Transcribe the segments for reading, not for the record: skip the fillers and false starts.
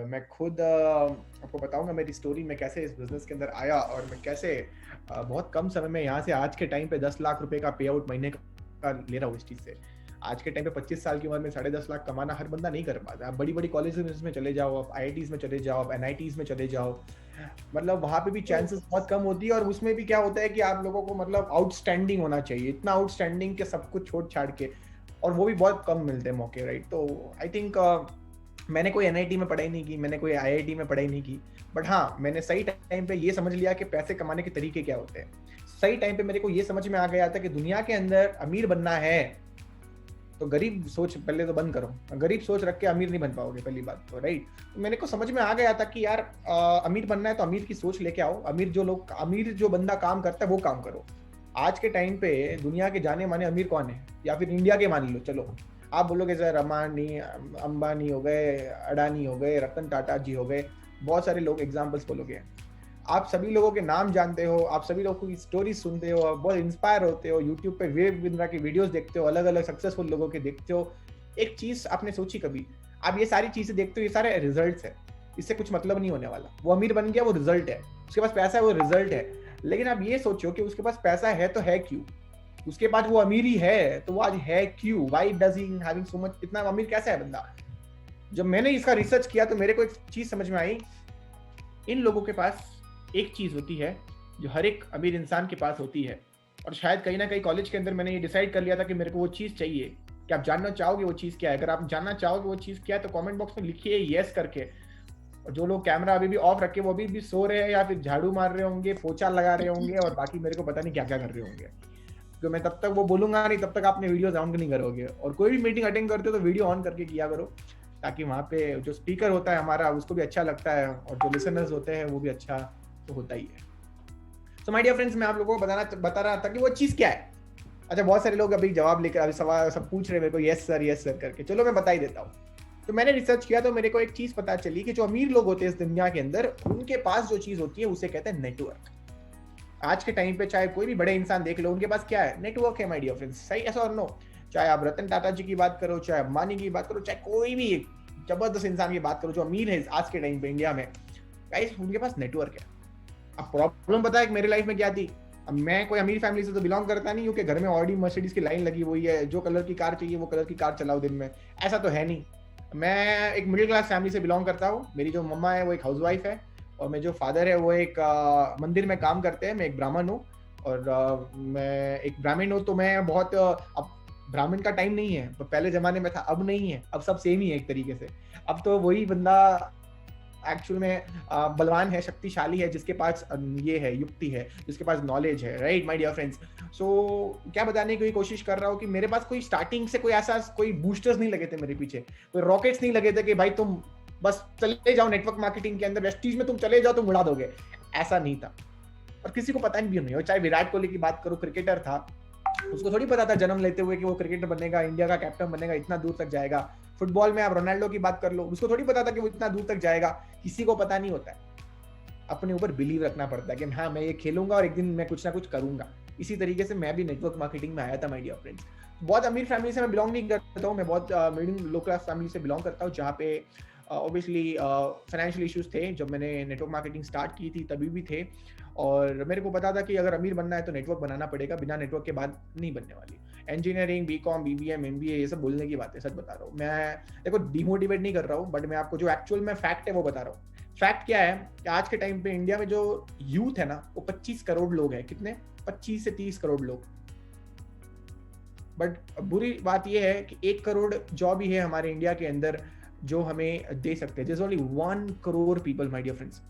मैं खुद आपको बताऊंगा मेरी स्टोरी, मैं कैसे इस बिजनेस के अंदर आया और मैं कैसे बहुत कम समय में यहाँ से आज के टाइम पे 10 लाख रुपए का पे आउट महीने का ले रहा हूँ इस चीज से। आज के टाइम पे 25 साल की उम्र में 10.5 लाख कमाना हर बंदा नहीं कर पाता। आप बड़ी बड़ी कॉलेजेस में चले जाओ, आप आईआईटीज में चले जाओ, आप एनआईटीज में चले जाओ, मतलब वहां पे भी चांसेस बहुत कम होती है। और उसमें भी क्या होता है कि आप लोगों को मतलब आउटस्टैंडिंग होना चाहिए, इतना आउटस्टैंडिंग के सब कुछ छोड़ छाड़ के, और वो भी बहुत कम मिलते हैं मौके, राइट। तो आई थिंक मैंने कोई एनआईटी में पढ़ाई नहीं की, मैंने कोई आईआईटी में पढ़ाई नहीं की, बट हाँ मैंने सही टाइम पे ये समझ लिया कि पैसे कमाने के तरीके क्या होते हैं। सही टाइम पे मेरे को ये समझ में आ गया था कि दुनिया के अंदर अमीर बनना है तो गरीब सोच पहले तो बंद करो। गरीब सोच रख के अमीर नहीं बन पाओगे, पहली बात तो, राइट। तो मेरे को समझ में आ गया था कि यार अमीर बनना है तो अमीर की सोच लेके आओ। अमीर जो बंदा काम करता है वो काम करो। आज के टाइम पे दुनिया के जाने माने अमीर कौन है, या फिर इंडिया के मान लो, चलो आप बोलोगे सर अंबानी हो गए, अडानी हो गए, रतन टाटा जी हो गए, बहुत सारे लोग एग्जाम्पल्स बोलोगे। आप सभी लोगों के नाम जानते हो, आप सभी लोगों की स्टोरी सुनते हो, आप बहुत इंस्पायर होते हो, यूट्यूब पे विभिन्न की वीडियोस देखते हो, अलग अलग सक्सेसफुल लोगों के देखते हो। एक चीज आपने सोची कभी, आप ये सारी चीजें देखते हो, ये सारे रिजल्ट्स है, इससे कुछ मतलब नहीं होने वाला। वो अमीर बन गया वो रिजल्ट है, उसके पास पैसा है वो रिजल्ट है। लेकिन आप ये सोचो कि उसके पास पैसा है तो है क्यों, उसके पास वो अमीर ही है तो वो आज है क्यों, why does he having so much, इतना अमीर कैसा है बंदा। जब मैंने इसका रिसर्च किया तो मेरे को एक चीज समझ में आई, इन लोगों के पास एक चीज होती है जो हर एक अमीर इंसान के पास होती है। और शायद कहीं ना कहीं कॉलेज के अंदर मैंने ये डिसाइड कर लिया था कि मेरे को वो चीज चाहिए। कि आप जानना चाहोगे वो चीज क्या है? अगर आप जानना चाहोगे वो चीज क्या है तो कमेंट बॉक्स में लिखिए यस करके। और जो लोग कैमरा अभी भी ऑफ रखे वो अभी भी सो रहे हैं या फिर झाड़ू मार रहे होंगे, पोछा लगा रहे होंगे, और बाकी मेरे को पता नहीं क्या क्या कर रहे होंगे, तो मैं तब तक वो बोलूंगा नहीं, तब तक आपने वीडियो ऑन नहीं करोगे। और कोई भी मीटिंग अटेंड करते हो तो वीडियो ऑन करके किया करो, ताकि वहाँ पे जो स्पीकर होता है हमारा उसको भी अच्छा लगता है, और जो लिसनर्स होते हैं वो भी अच्छा तो होता ही है। तो माय डियर फ्रेंड्स, मैं आप लोगों को बता रहा था कि वो चीज़ क्या है। अच्छा, बहुत सारे लोग अभी जवाब लेकर अभी सवाल सब पूछ रहे हैं मेरे को यस सर करके, चलो मैं बता ही देता हूँ। तो मैंने रिसर्च किया तो मेरे को एक चीज़ पता चली कि जो अमीर लोग होते हैं इस दुनिया के अंदर, उनके पास जो चीज़ होती है उसे कहते हैं नेटवर्क। आज के टाइम पे चाहे कोई भी बड़े इंसान देख लो, उनके पास क्या है? नेटवर्क है माय डियर फ्रेंड्स, सही ऐसा और नो। चाहे आप रतन टाटा जी की बात करो, चाहे अंबानी की बात करो, चाहे कोई भी एक जबरदस्त इंसान की बात करो जो अमीर है आज के टाइम पे इंडिया में, गाइस उनके पास नेटवर्क है। अब प्रॉब्लम पता है मेरी लाइफ में क्या थी? अब मैं कोई अमीर फैमिली से तो बिलोंग करता नहीं हूँ कि घर में ऑडी मर्सिडीज की लाइन लगी हुई है, जो कलर की कार चाहिए वो कलर की कार चलाओ दिन में, ऐसा तो है नहीं। मैं एक मिडिल क्लास फैमिली से बिलोंग करता हूँ। मेरी जो मम्मा है वो एक हाउसवाइफ है, और मेरे जो फादर है वो एक मंदिर में काम करते हैं। मैं एक ब्राह्मण हूँ, और मैं एक ब्राह्मण हूँ, तो मैं बहुत अब ब्राह्मण का टाइम नहीं है, तो पहले जमाने में था, अब नहीं है, अब सब सेम ही है एक तरीके से। अब तो वही बंदा एक्चुअल में बलवान है, शक्तिशाली है, जिसके पास ये है, युक्ति है, जिसके पास नॉलेज है, राइट माय डियर फ्रेंड्स। सो क्या बताने की कोशिश कर रहा हूँ कि मेरे पास कोई स्टार्टिंग से कोई ऐसा कोई बूस्टर्स नहीं लगे थे मेरे पीछे, कोई रॉकेट्स नहीं लगे थे कि भाई तुम बस चले जाओ नेटवर्क मार्केटिंग के अंदर, वेस्टीज में तुम चले जाओ तुम उड़ा दोगे, ऐसा नहीं था। और किसी को पता भी नहीं। और चाहे विराट कोहली की बात करो, क्रिकेटर था, उसको थोड़ी पता था जन्म लेते हुए कि वो क्रिकेटर बनेगा, इंडिया का कैप्टन बनेगा, इतना दूर तक जाएगा। फुटबॉल में आप रोनाल्डो की बात कर लो, उसको थोड़ी पता था कि वो इतना दूर तक जाएगा, किसी को पता नहीं होता है। अपने ऊपर बिलीव रखना पड़ता है कि हाँ मैं ये खेलूंगा और एक दिन मैं कुछ ना कुछ करूंगा। इसी तरीके से मैं भी नेटवर्क मार्केटिंग में आया था माय डियर फ्रेंड्स। बहुत अमीर फैमिली से मैं बिलोंग नहीं करता हूँ, मैं बहुत मिडिल लो क्लास फैमिली से बिलोंग करता हूँ, जहाँ पे ऑब्वियसली फाइनेंशियल इश्यूज थे। जब मैंने नेटवर्क मार्केटिंग स्टार्ट की थी तभी भी थे, और मेरे को पता था कि अगर अमीर बनना है तो नेटवर्क बनाना पड़ेगा, बिना नेटवर्क के बाद नहीं बनने वाली। इंजीनियरिंग, बीकॉम, बीबीएम, एमबीए, ये सब बोलने की बात है, सच बता रहा हूँ मैं। देखो डिमोटिवेट नहीं कर रहा हूँ, बट मैं आपको जो एक्चुअल में फैक्ट है वो बता रहा हूँ। फैक्ट क्या है कि आज के टाइम पे इंडिया में जो यूथ है ना, वो 25 करोड़ लोग हैं। कितने? 25 से 30 करोड़ लोग। बट बुरी बात यह है कि 1 करोड़ जॉब ही है हमारे इंडिया के अंदर जो हमें दे सकते हैं। Only 1 crore people my dear friends.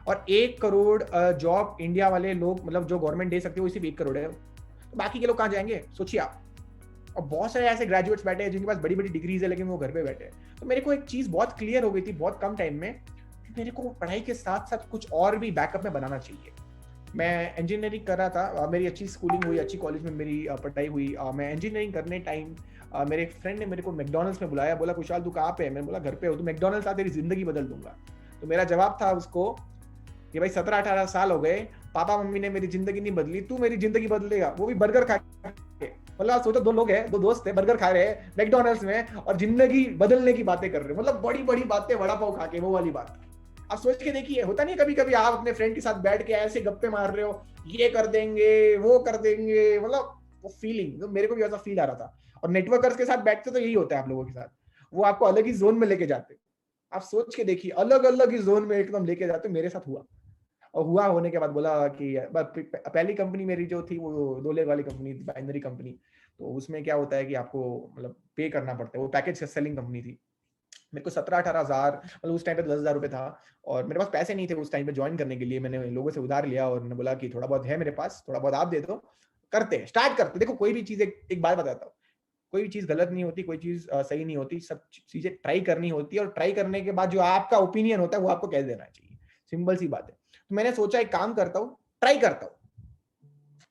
और 1 करोड़ जॉब इंडिया वाले लोग, मतलब जो गवर्नमेंट दे सकते हो, सिर्फ 1 करोड़ है। तो बाकी के लोग कहाँ जाएंगे, सोचिए आप। और बहुत सारे ऐसे ग्रेजुएट्स बैठे हैं जिनके पास बड़ी बड़ी डिग्रीज है, लेकिन वो घर पे बैठे हैं। तो मेरे को एक चीज बहुत क्लियर हो गई थी बहुत कम टाइम में, कि मेरे को पढ़ाई के साथ साथ कुछ और भी बैकअप में बनाना चाहिए। मैं इंजीनियरिंग कर रहा था, मेरी अच्छी स्कूलिंग हुई, अच्छी कॉलेज में मेरी पढ़ाई हुई। मैं इंजीनियरिंग करने टाइम मेरे एक फ्रेंड ने मेरे को मैकडॉनल्ड्स में बुलाया, बोला कुशाल तू कहाँ पे है? मैंने बोला घर पे हो। तो मैकडॉनल्ड्स आ, तेरी जिंदगी बदल दूंगा। तो मेरा जवाब था उसको कि भाई 17-18 साल हो गए, पापा मम्मी ने मेरी जिंदगी नहीं बदली, तू मेरी जिंदगी बदलेगा, वो भी बर्गर खा के। मतलब आप सोचो, दो लोग हैं, दो दोस्त हैं, बर्गर खा रहे हैं मैकडोनल्ड्स में और जिंदगी बदलने की बातें कर रहे हैं, मतलब बड़ी बड़ी बातें, वड़ा पाव खा के, वो वाली बात। आप सोच के देखिए, होता नहीं कभी कभी आप अपने फ्रेंड के साथ बैठ के ऐसे गप्पे मार रहे हो, ये कर देंगे वो कर देंगे, मतलब वो फीलिंग, तो मेरे को भी ऐसा फील आ रहा था। और नेटवर्कर्स के साथ बैठते तो यही होता है आप लोगों के साथ, वो आपको अलग ही जोन में लेके जाते। आप सोच के देखिए, अलग अलग ही जोन में एकदम लेके जाते। मेरे साथ हुआ, और हुआ होने के बाद बोला कि पहली कंपनी मेरी जो थी वो 2 लेग वाली कंपनी थी, बाइनरी कंपनी। तो उसमें क्या होता है कि आपको मतलब पे करना पड़ता है, वो पैकेज सेलिंग कंपनी थी। मेरे को 17-18 हज़ार, मतलब उस टाइम पे 10,000 रुपए था, और मेरे पास पैसे नहीं थे उस टाइम पे ज्वाइन करने के लिए। मैंने लोगों से उधार लिया और मैंने बोला कि थोड़ा बहुत है मेरे पास, थोड़ा बहुत आप दे दो, करते स्टार्ट करते। देखो कोई भी चीज, एक बात बताता हूँ, कोई भी चीज गलत नहीं होती, कोई चीज सही नहीं होती, सब चीजें ट्राई करनी होती है, और ट्राई करने के बाद जो आपका ओपिनियन होता है वो आपको कह देना चाहिए। सिंपल सी बात है। तो मैंने सोचा एक काम करता हूँ, ट्राई करता हूँ,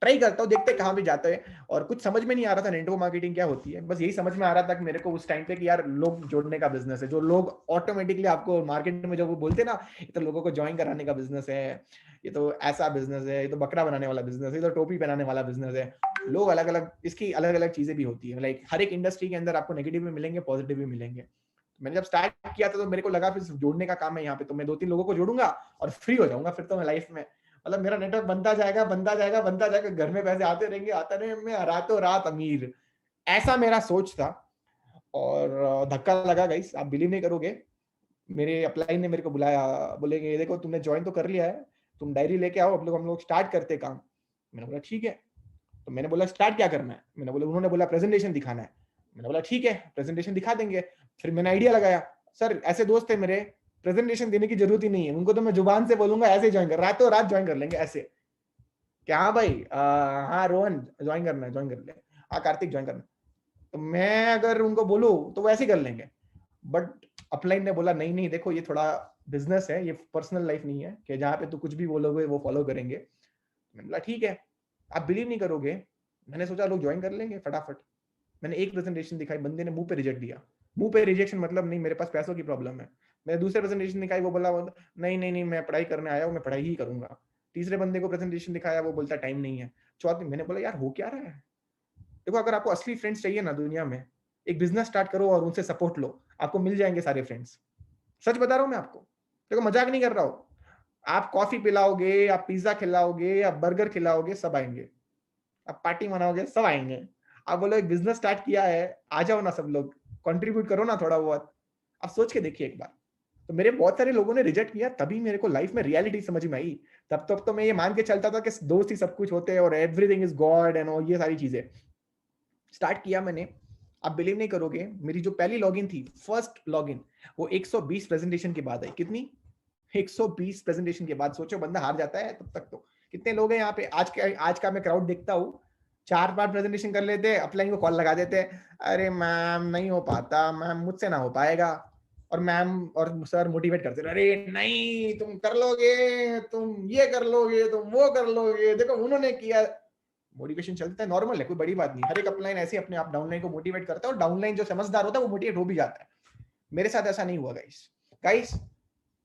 देखते कहाँ भी जाते हैं। और कुछ समझ में नहीं आ रहा था नेटवर्क मार्केटिंग क्या होती है, बस यही समझ में आ रहा था कि मेरे को उस टाइम पे कि यार लोग जोड़ने का बिजनेस है, जो लोग ऑटोमेटिकली आपको मार्केट में जो वो बोलते हैं ना, ये तो लोगों को ज्वाइन कराने का बिजनेस है, ये तो ऐसा बिजनेस है, ये तो बकरा बनाने वाला बिजनेस है, ये तो टोपी पहनाने वाला बिजनेस है। लोग अलग अलग, इसकी अलग अलग चीजें भी होती है, लाइक हर एक इंडस्ट्री के अंदर आपको नेगेटिव भी मिलेंगे, पॉजिटिव भी मिलेंगे। मैंने जब स्टार्ट किया था तो मेरे को लगा फिर जोड़ने का काम है यहाँ पे, तो मैं 2-3 लोगों को जोड़ूंगा और फ्री हो जाऊंगा फिर तो मैं लाइफ में। मतलब मेरा नेटवर्क बनता जाएगा, बनता जाएगा, बनता जाएगा, घर में पैसे आते रहेंगे, आते रहेंगे, मैं रातों रात अमीर। ऐसा मेरा सोच था। और धक्का लगा गाइस, आप बिलीव नहीं करोगे, मेरे अपलाइन ने मेरे को बुलाया, बोलेंगे देखो तुमने ज्वाइन तो कर लिया है, तुम डायरी लेके आओ, हम लोग स्टार्ट करते काम। मैंने बोला ठीक है। तो मैंने बोला स्टार्ट क्या करना है, मैंने बोला, उन्होंने बोला प्रेजेंटेशन दिखाना है। मैंने बोला ठीक है, प्रेजेंटेशन दिखा देंगे। फिर मैंने आइडिया लगाया, सर ऐसे दोस्त है मेरे, प्रेजेंटेशन देने की जरूरत ही नहीं है उनको, तो मैं जुबान से बोलूंगा ऐसे ज्वाइन कर, रातों रात ज्वाइन कर लेंगे ऐसे। क्या हाँ भाई, हाँ रोहन ज्वाइन करना है, ज्वाइन कर ले, हाँ कार्तिक ज्वाइन करना। तो मैं अगर उनको बोलूँ तो वो ऐसे ही कर लेंगे। बट अपलाइन ने बोला नहीं नहीं, देखो ये थोड़ा बिजनेस है, ये पर्सनल लाइफ नहीं है कि जहाँ पे तू कुछ भी बोलोगे वो फॉलो करेंगे। मैंने बोला ठीक है। आप बिलीव नहीं करोगे, मैंने सोचा लोग ज्वाइन कर लेंगे फटाफट। मैंने एक प्रेजेंटेशन दिखाई, बंदे ने मुंह पे रिजेक्ट दिया। मुंह पे रिजेक्शन मतलब नहीं, मेरे पास पैसों की प्रॉब्लम है। मैंने दूसरे प्रेजेंटेशन दिखाई, वो बोला नहीं नहीं नहीं, मैं पढ़ाई करने आया हूँ, मैं पढ़ाई ही करूंगा। तीसरे बंदे को प्रेजेंटेशन दिखाया, वो बोलता टाइम नहीं है। चौथे मैंने बोला यार हो क्या रहा है। देखो अगर आपको असली फ्रेंड्स चाहिए ना दुनिया में, एक बिजनेस स्टार्ट करो और उनसे सपोर्ट लो, आपको मिल जाएंगे सारे फ्रेंड्स। सच बता रहा हूँ मैं आपको, देखो मजाक नहीं कर रहा हूँ। आप कॉफी पिलाओगे, आप पिज्जा खिलाओगे, आप बर्गर खिलाओगे, सब आएंगे। आप पार्टी मनाओगे, सब आएंगे। आप बोलो एक बिजनेस स्टार्ट किया है, आ जाओ ना सब लोग, कंट्रीब्यूट करो ना थोड़ा बहुत। आप सोच के देखिए एक बार। तो मेरे बहुत सारे लोगों ने रिजेक्ट किया, तभी मेरे को लाइफ में रियलिटी समझ में आई। तब तक तो मैं ये मान के चलता था कि दोस्त ही सब कुछ होते हैं और एवरीथिंग इज गॉड एंड ये सारी चीजें। स्टार्ट किया मैंने। आप बिलीव नहीं करोगे, मेरी जो पहली लॉगिन थी, फर्स्ट लॉगिन, वो 120 प्रेजेंटेशन के बाद आई। कितनी? 120 प्रेजेंटेशन के बाद। सोचो बंदा हार जाता है तब तक। तो कितने लोग हैं यहाँ पे, आज का मैं क्राउड देखता हूँ, 4 बार प्रेजेंटेशन कर लेते हैं, अपलाइन को कॉल लगा देते हैं, अरे मैम नहीं हो पाता, मैम मुझसे ना हो पाएगा। और मैम और सर मोटिवेट करते रहे, अरे नहीं तुम कर लोगे, तुम ये कर लोगे, तुम वो कर लोगे, देखो उन्होंने किया। मोटिवेशन चलता है, नॉर्मल है, कोई बड़ी बात नहीं। हर एक अपलाइन ऐसे अपने आप डाउनलाइन को मोटिवेट करता है, और डाउनलाइन जो समझदार होता है वो मोटिवेट हो भी जाता है। मेरे साथ ऐसा नहीं हुआ गाइस। गाइस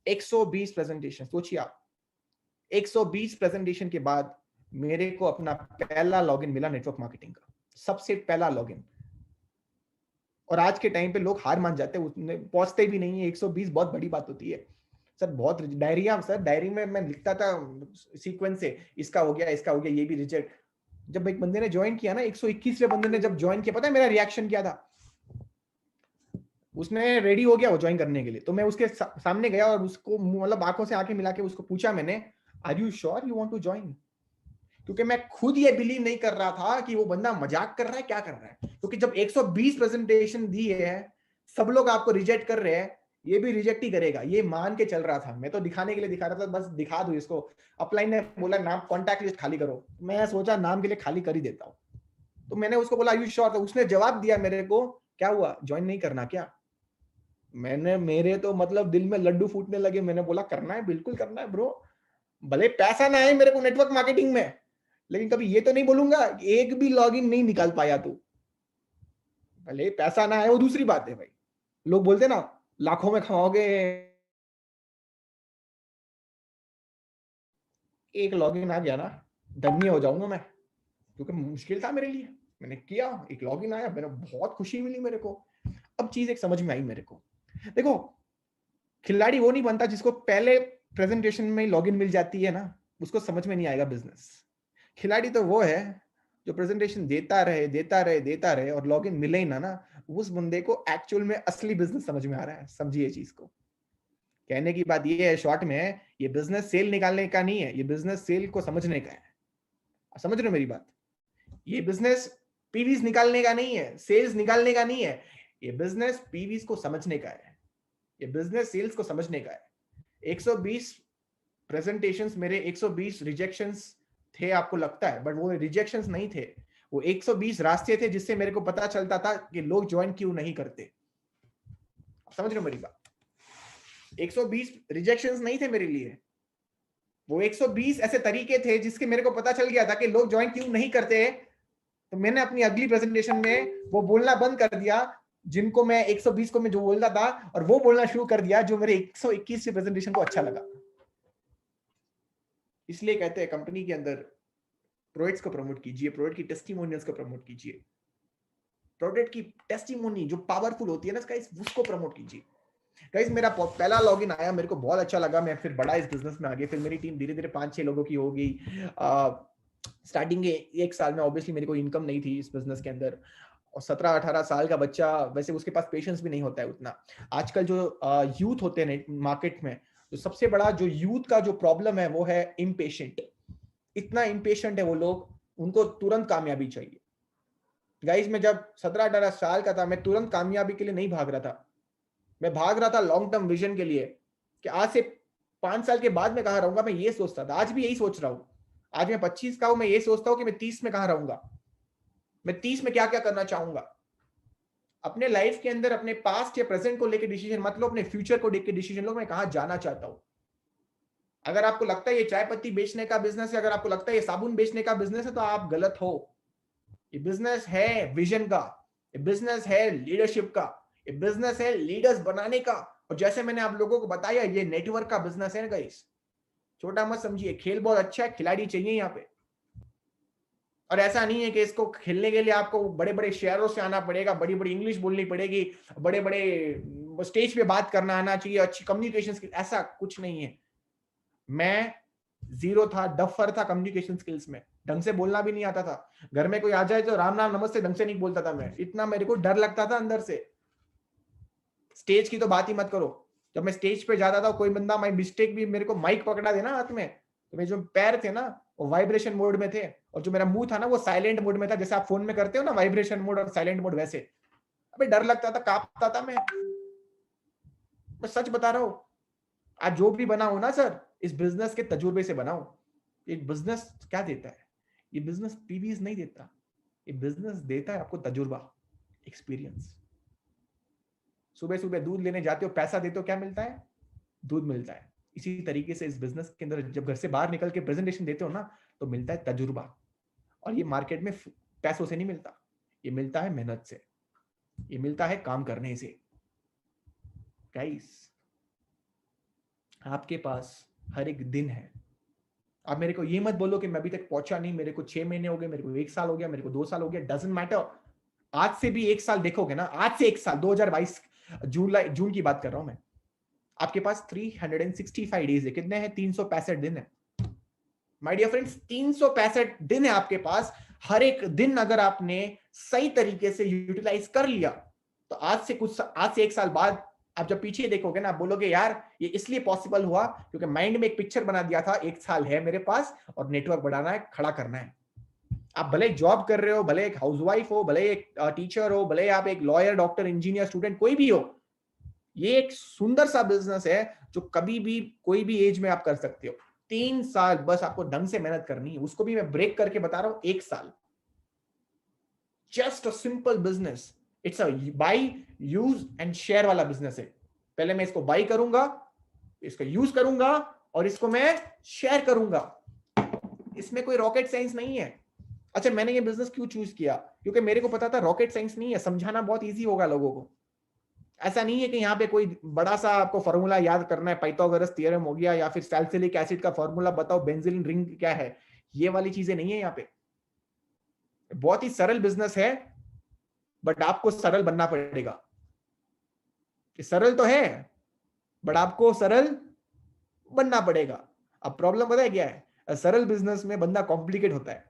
120 प्रेजेंटेशन, सोचिए आप, 120 प्रेजेंटेशन के बाद मेरे को अपना पहला लॉगिन मिला नेटवर्क मार्केटिंग का, सबसे पहला लॉगिन। और आज के टाइम पे लोग हार मान जाते हैं, उसमें पहुंचते भी नहीं है। 120 बहुत बड़ी बात होती है सर, बहुत डायरिया सर, डायरी में मैं लिखता था सीक्वेंस से, इसका हो गया, इसका हो गया, ये भी रिजेक्ट। जब एक बंदे ने ज्वाइन किया ना, 121वें बंदे ने जब ज्वाइन किया, पता है मेरा रिएक्शन क्या था? उसने रेडी हो गया वो ज्वाइन करने के लिए, तो मैं उसके सामने गया और उसको मतलब आंखों से आंखें मिला के उसको पूछा मैंने, are you sure you want to join? क्योंकि मैं खुद ये बिलीव नहीं कर रहा था कि वो बंदा मजाक कर रहा है, क्या कर रहा है। क्योंकि जब 120 प्रेजेंटेशन दी है, सब लोग आपको रिजेक्ट कर रहे हैं, ये भी रिजेक्ट ही करेगा, ये मान के चल रहा था। मैं तो दिखाने के लिए दिखा रहा था, बस दिखा दो इसको। अपलाइन ने बोला नाम कॉन्टैक्ट लिस्ट खाली करो, मैं सोचा नाम के लिए खाली कर ही देता हूँ। तो मैंने उसको बोला यू श्योर? तो उसने जवाब दिया मेरे को, क्या हुआ ज्वाइन नहीं करना क्या? मैंने, मेरे तो मतलब दिल में लड्डू फूटने लगे। मैंने बोला करना है, बिल्कुल करना है ब्रो, भले पैसा ना आए मेरे को नेटवर्क मार्केटिंग में, लेकिन कभी ये तो नहीं बोलूंगा एक भी लॉगिन नहीं निकाल पाया तू। भले पैसा ना आए वो दूसरी बात है भाई, लोग बोलते ना लाखों में खाओगे, एक लॉगिन आ गया ना, धन्य हो जाऊंगा मैं, क्योंकि मुश्किल था मेरे लिए। मैंने किया, एक लॉगिन आया, मेरे बहुत खुशी मिली मेरे को। अब चीज एक समझ में आई मेरे को, देखो खिलाड़ी वो नहीं बनता जिसको पहले प्रेजेंटेशन में लॉगिन मिल जाती है ना, उसको समझ में नहीं आएगा बिजनेस। खिलाड़ी तो वो है जो प्रेजेंटेशन देता रहे देता रहे देता रहे और लॉगिन मिले ही ना, उस बंदे को एक्चुअल में असली बिजनेस समझ में आ रहा है। समझिए चीज को। कहने की बात ये है शॉर्ट में, ये बिजनेस सेल निकालने का नहीं है, ये बिजनेस सेल को समझने का है। समझ रहे हो मेरी बात? ये बिजनेस पीवीज निकालने का नहीं है, सेल्स निकालने का नहीं है, ये बिजनेस पीवीज को समझने का है, ये बिजनेस सेल्स को समझने का है। 120 प्रेजेंटेशंस मेरे 120 रिजेक्शंस थे आपको लगता है, बट वो रिजेक्शंस नहीं थे, वो 120 रास्ते थे जिससे मेरे को पता चलता था कि लोग ज्वाइन क्यों नहीं करते। समझ रहे हो मेरी बात? 120 रिजेक्शंस नहीं थे मेरे लिए, वो 120 ऐसे तरीके थे जिसके मेरे को पता चल गया था कि लोग ज्वाइन क्यों नहीं करते। तो मैंने अपनी अगली प्रेजेंटेशन में वो बोलना बंद कर दिया जिनको मैं 120 को मैं जो बोलता था, और वो बोलना शुरू कर दिया जो मेरे 121 के प्रेजेंटेशन को अच्छा लगा। इसलिए कहते हैं कंपनी के अंदर प्रोडक्ट्स को प्रमोट कीजिए, प्रोडक्ट की टेस्टिमोनियल्स को प्रमोट कीजिए, प्रोडक्ट की टेस्टिमोनी जो पावरफुल होती है ना गाइस, उसको प्रमोट कीजिए। गाइस मेरा पहला लॉगिन आया, मेरे को बहुत अच्छा लगा, मैं फिर बड़ा इस बिजनेस में आ गया, फिर मेरी टीम धीरे धीरे 5-6 लोगों की हो गई। स्टार्टिंग के 1 साल में ऑब्वियसली मेरे को इनकम नहीं थी इस बिजनेस के अंदर, और 17-18 साल का बच्चा, वैसे उसके पास पेशेंस भी नहीं होता है उतना। आजकल जो यूथ होते हैं मार्केट में, तो सबसे बड़ा जो यूथ का जो प्रॉब्लम है वो है इम्पेशेंट। इतना इम्पेशेंट है वो लोग, उनको तुरंत कामयाबी चाहिए। गाइस मैं जब 17-18 साल का था, मैं तुरंत कामयाबी के लिए नहीं भाग रहा था, मैं भाग रहा था लॉन्ग टर्म विजन के लिए, कि आज से 5 साल के बाद मैं कहाँ रहूंगा, मैं ये सोचता था। आज भी यही सोच रहा हूँ, आज मैं 25 का हूं, मैं ये सोचता हूँ कि मैं 30 में कहाँ रहूंगा, मैं 30 में क्या क्या करना चाहूंगा। अपने लाइफ के अंदर अपने पास्ट या प्रेजेंट को लेकर डिसीजन मत लो, अपने फ्यूचर को देख के डिसीजन लो, मैं कहाँ जाना चाहता हूँ। अगर आपको लगता है ये चाय पत्ती बेचने का बिजनेस है, अगर आपको लगता है ये साबुन बेचने का बिजनेस है, तो आप गलत हो। ये बिजनेस है विजन का, ये बिजनेस है लीडरशिप का, ये बिजनेस है लीडर्स बनाने का। और जैसे मैंने आप लोगों को बताया, ये नेटवर्क का बिजनेस है गाइस। छोटा मत समझिए, खेल बहुत अच्छा है, खिलाड़ी चाहिए यहाँ पे। और ऐसा नहीं है कि इसको खेलने के लिए आपको बड़े बड़े शहरों से आना पड़ेगा, बड़ी बड़ी इंग्लिश बोलनी पड़ेगी, बड़े बड़े स्टेज पे बात करना आना चाहिए, अच्छी कम्युनिकेशन स्किल, ऐसा कुछ नहीं है। मैं जीरो था, डफर था कम्युनिकेशन स्किल्स में, ढंग से बोलना भी नहीं आता था। घर में कोई आ जाए तो राम नाम नमस्ते ढंग से नहीं बोलता था मैं, इतना मेरे को डर लगता था अंदर से। स्टेज की तो बात ही मत करो, जब मैं स्टेज पे जाता था, कोई बंदा माई मिस्टेक भी मेरे को माइक पकड़ा देना हाथ में, तो मेरे जो पैर थे ना वो वाइब्रेशन मोड में थे, और जो मेरा मुंह था ना वो साइलेंट मोड में था, जैसे आप फोन में करते हो ना वाइब्रेशन मोड और साइलेंट मोड, वैसे। अबे डर लगता था, कांपता था मैं सच बता रहा हूँ। आज जो भी बनाओ ना सर, इस बिजनेस के तजुर्बे से बनाओ। एक बिजनेस क्या देता है? ये बिजनेस पीवीज नहीं देता, ये बिजनेस देता है आपको तजुर्बा, एक्सपीरियंस। सुबह सुबह दूध लेने जाते हो, पैसा देते हो, क्या मिलता है? दूध मिलता है। इसी तरीके से इस बिजनेस के अंदर जब घर से बाहर निकल के प्रेजेंटेशन देते हो ना, तो मिलता है तजुर्बा। और ये मार्केट में पैसों से नहीं मिलता, ये मिलता है मेहनत से, ये मिलता है काम करने से। गाइस आपके पास हर एक दिन है। आप मेरे को ये मत बोलो कि मैं अभी तक पहुंचा नहीं, मेरे को 6 महीने हो गए, मेरे को 1 साल हो गया, मेरे को 2 साल हो गया, डजंट मैटर। आज से भी 1 साल देखोगे ना, आज से 1 साल 2022 जून की बात कर रहा हूं मैं, आपके पास 365 डेज है। कितने हैं? 365 दिन है माय डियर फ्रेंड्स, 365 दिन है आपके पास। हर एक दिन अगर आपने सही तरीके से यूटिलाइज कर लिया, तो आज से 1 साल बाद आप जब पीछे देखोगे ना, आप बोलोगे यार ये इसलिए पॉसिबल हुआ क्योंकि माइंड में एक पिक्चर बना दिया था, 1 साल है मेरे पास और नेटवर्क बढ़ाना है, खड़ा करना है। आप भले जॉब कर रहे हो, भले एक हाउसवाइफ हो, भले एक टीचर हो, भले आप एक लॉयर, डॉक्टर, इंजीनियर, स्टूडेंट, कोई भी हो, ये एक सुंदर सा बिजनेस है जो कभी भी कोई भी एज में आप कर सकते हो। 3 साल बस आपको ढंग से मेहनत करनी है, उसको भी मैं ब्रेक करके बता रहा हूं, 1 साल। Just a simple business, it's a by use and share वाला बिजनेस है। पहले मैं इसको बाई करूंगा, इसको यूज करूंगा और इसको मैं शेयर करूंगा। इसमें कोई रॉकेट साइंस नहीं है। अच्छा मैंने ये बिजनेस क्यों चूज किया? क्योंकि मेरे को पता था रॉकेट साइंस नहीं है, समझाना बहुत इजी होगा लोगों को। ऐसा नहीं है कि यहाँ पे कोई बड़ा सा आपको फॉर्मूला याद करना है, पाइथागोरस थ्योरम हो गया या फिर सैलिसिलिक एसिड का फॉर्मूला बताओ, बेंजीन रिंग क्या है, ये वाली चीजें नहीं है यहाँ पे। बहुत ही सरल बिजनेस है, बट आपको सरल बनना पड़ेगा। सरल तो है, बट आपको सरल बनना पड़ेगा। अब प्रॉब्लम पता है क्या है? सरल बिजनेस में बंदा कॉम्प्लिकेट होता है।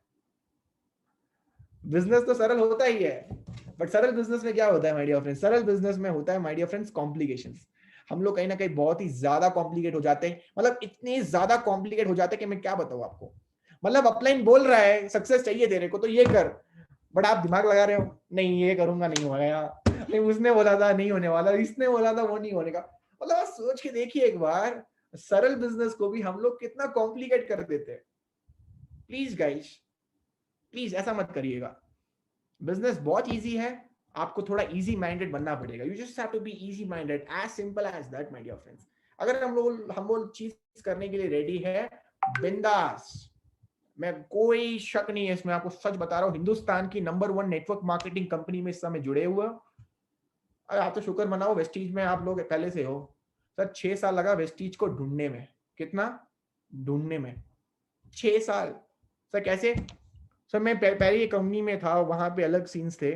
बिजनेस तो सरल होता ही है, बट सरल बिजनेस में क्या होता है माय डियर फ्रेंड्स? सरल बिजनेस में होता है माय डियर फ्रेंड्स कॉम्प्लिकेशंस। हम लोग कहीं ना कहीं बहुत ही ज्यादा कॉम्प्लिकेट हो जाते हैं, मतलब इतने ज्यादा कॉम्प्लिकेट हो जाते हैं कि मैं क्या बताऊं आपको। मतलब अपलाइन बोल रहा है सक्सेस चाहिए तेरे को तो ये कर, बट आप दिमाग लगा रहे हो, नहीं ये करूंगा नहीं होगा, नहीं उसने बोला था नहीं होने वाला, इसने बोला था वो नहीं होने का। मतलब आप सोच के देखिए एक बार, सरल बिजनेस को भी हम लोग कितना कॉम्प्लिकेट कर देते हैं। प्लीज गाइस, प्लीज ऐसा मत करिएगा। बिजनेस बहुत इजी है, आपको थोड़ा इजी माइंडेड बनना पड़ेगा। You just have to be easy minded, as simple as that my dear friends. अगर हम वो चीज करने के लिए रेडी है, बिंदास, मैं कोई शक नहीं है इसमें, आपको सच बता रहा हूं, हिंदुस्तान की नंबर 1 नेटवर्क मार्केटिंग कंपनी में इस समय जुड़े हुए। अरे आप तो शुक्र मनाओ वेस्टीज में आप लोग पहले से हो। सर 6 साल लगा वेस्टीज को ढूंढने में। कितना ढूंढने में? 6 साल। सर कैसे? सर मैं पहले कंपनी में था, वहां पे अलग सीन्स थे।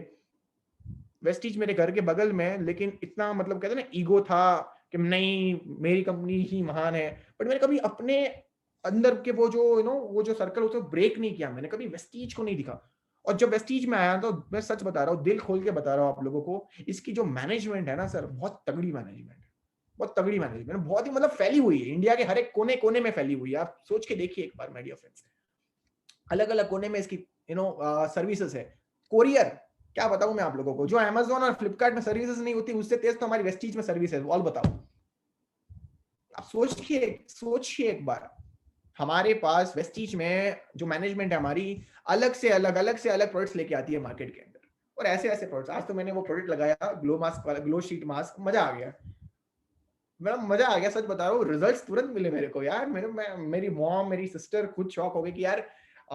वेस्टीज मेरे घर के बगल में, लेकिन इतना मतलब कहते हैं ना ईगो था कि नहीं मेरी कंपनी ही महान है। बट मैंने कभी अपने अंदर के वो जो वो जो सर्कल उसको ब्रेक नहीं किया, मैंने कभी वेस्टीज को नहीं दिखा। और जब वेस्टीज में आया तो मैं सच बता रहा हूँ, दिल खोल के बता रहा हूँ आप लोगों को, इसकी जो मैनेजमेंट है ना सर, बहुत तगड़ी मैनेजमेंट है, बहुत तगड़ी मैनेजमेंट, बहुत ही मतलब फैली हुई है, इंडिया के हर एक कोने कोने में फैली हुई है। आप सोच के देखिए एक बार माय डियर फ्रेंड्स, अलग अलग कोने में इसकी सर्विसेज है। कोरियर, क्या बताऊं मैं आप लोगों को, जो अमेजोन और फ्लिपकार्ट में सर्विसेज नहीं होती उससे तेज तो हमारी वेस्टीज में सर्विस है। और बताओ, आप सोचिए एक बार, हमारे पास वेस्टीज में जो मैनेजमेंट है हमारी, अलग से अलग प्रोडक्ट्स लेके आती है मार्केट के अंदर। और ऐसे ऐसे प्रोडक्ट्स, आज तो मैंने वो प्रोडक्ट लगाया ग्लो मास्क वाला, ग्लो शीट मास्क, मजा आ गया, मेरा मजा आ गया, सच बता रहा हूँ। रिजल्ट्स तुरंत मिले मेरे को यार, मेरी मॉम मेरी सिस्टर खुद शॉक हो गई कि यार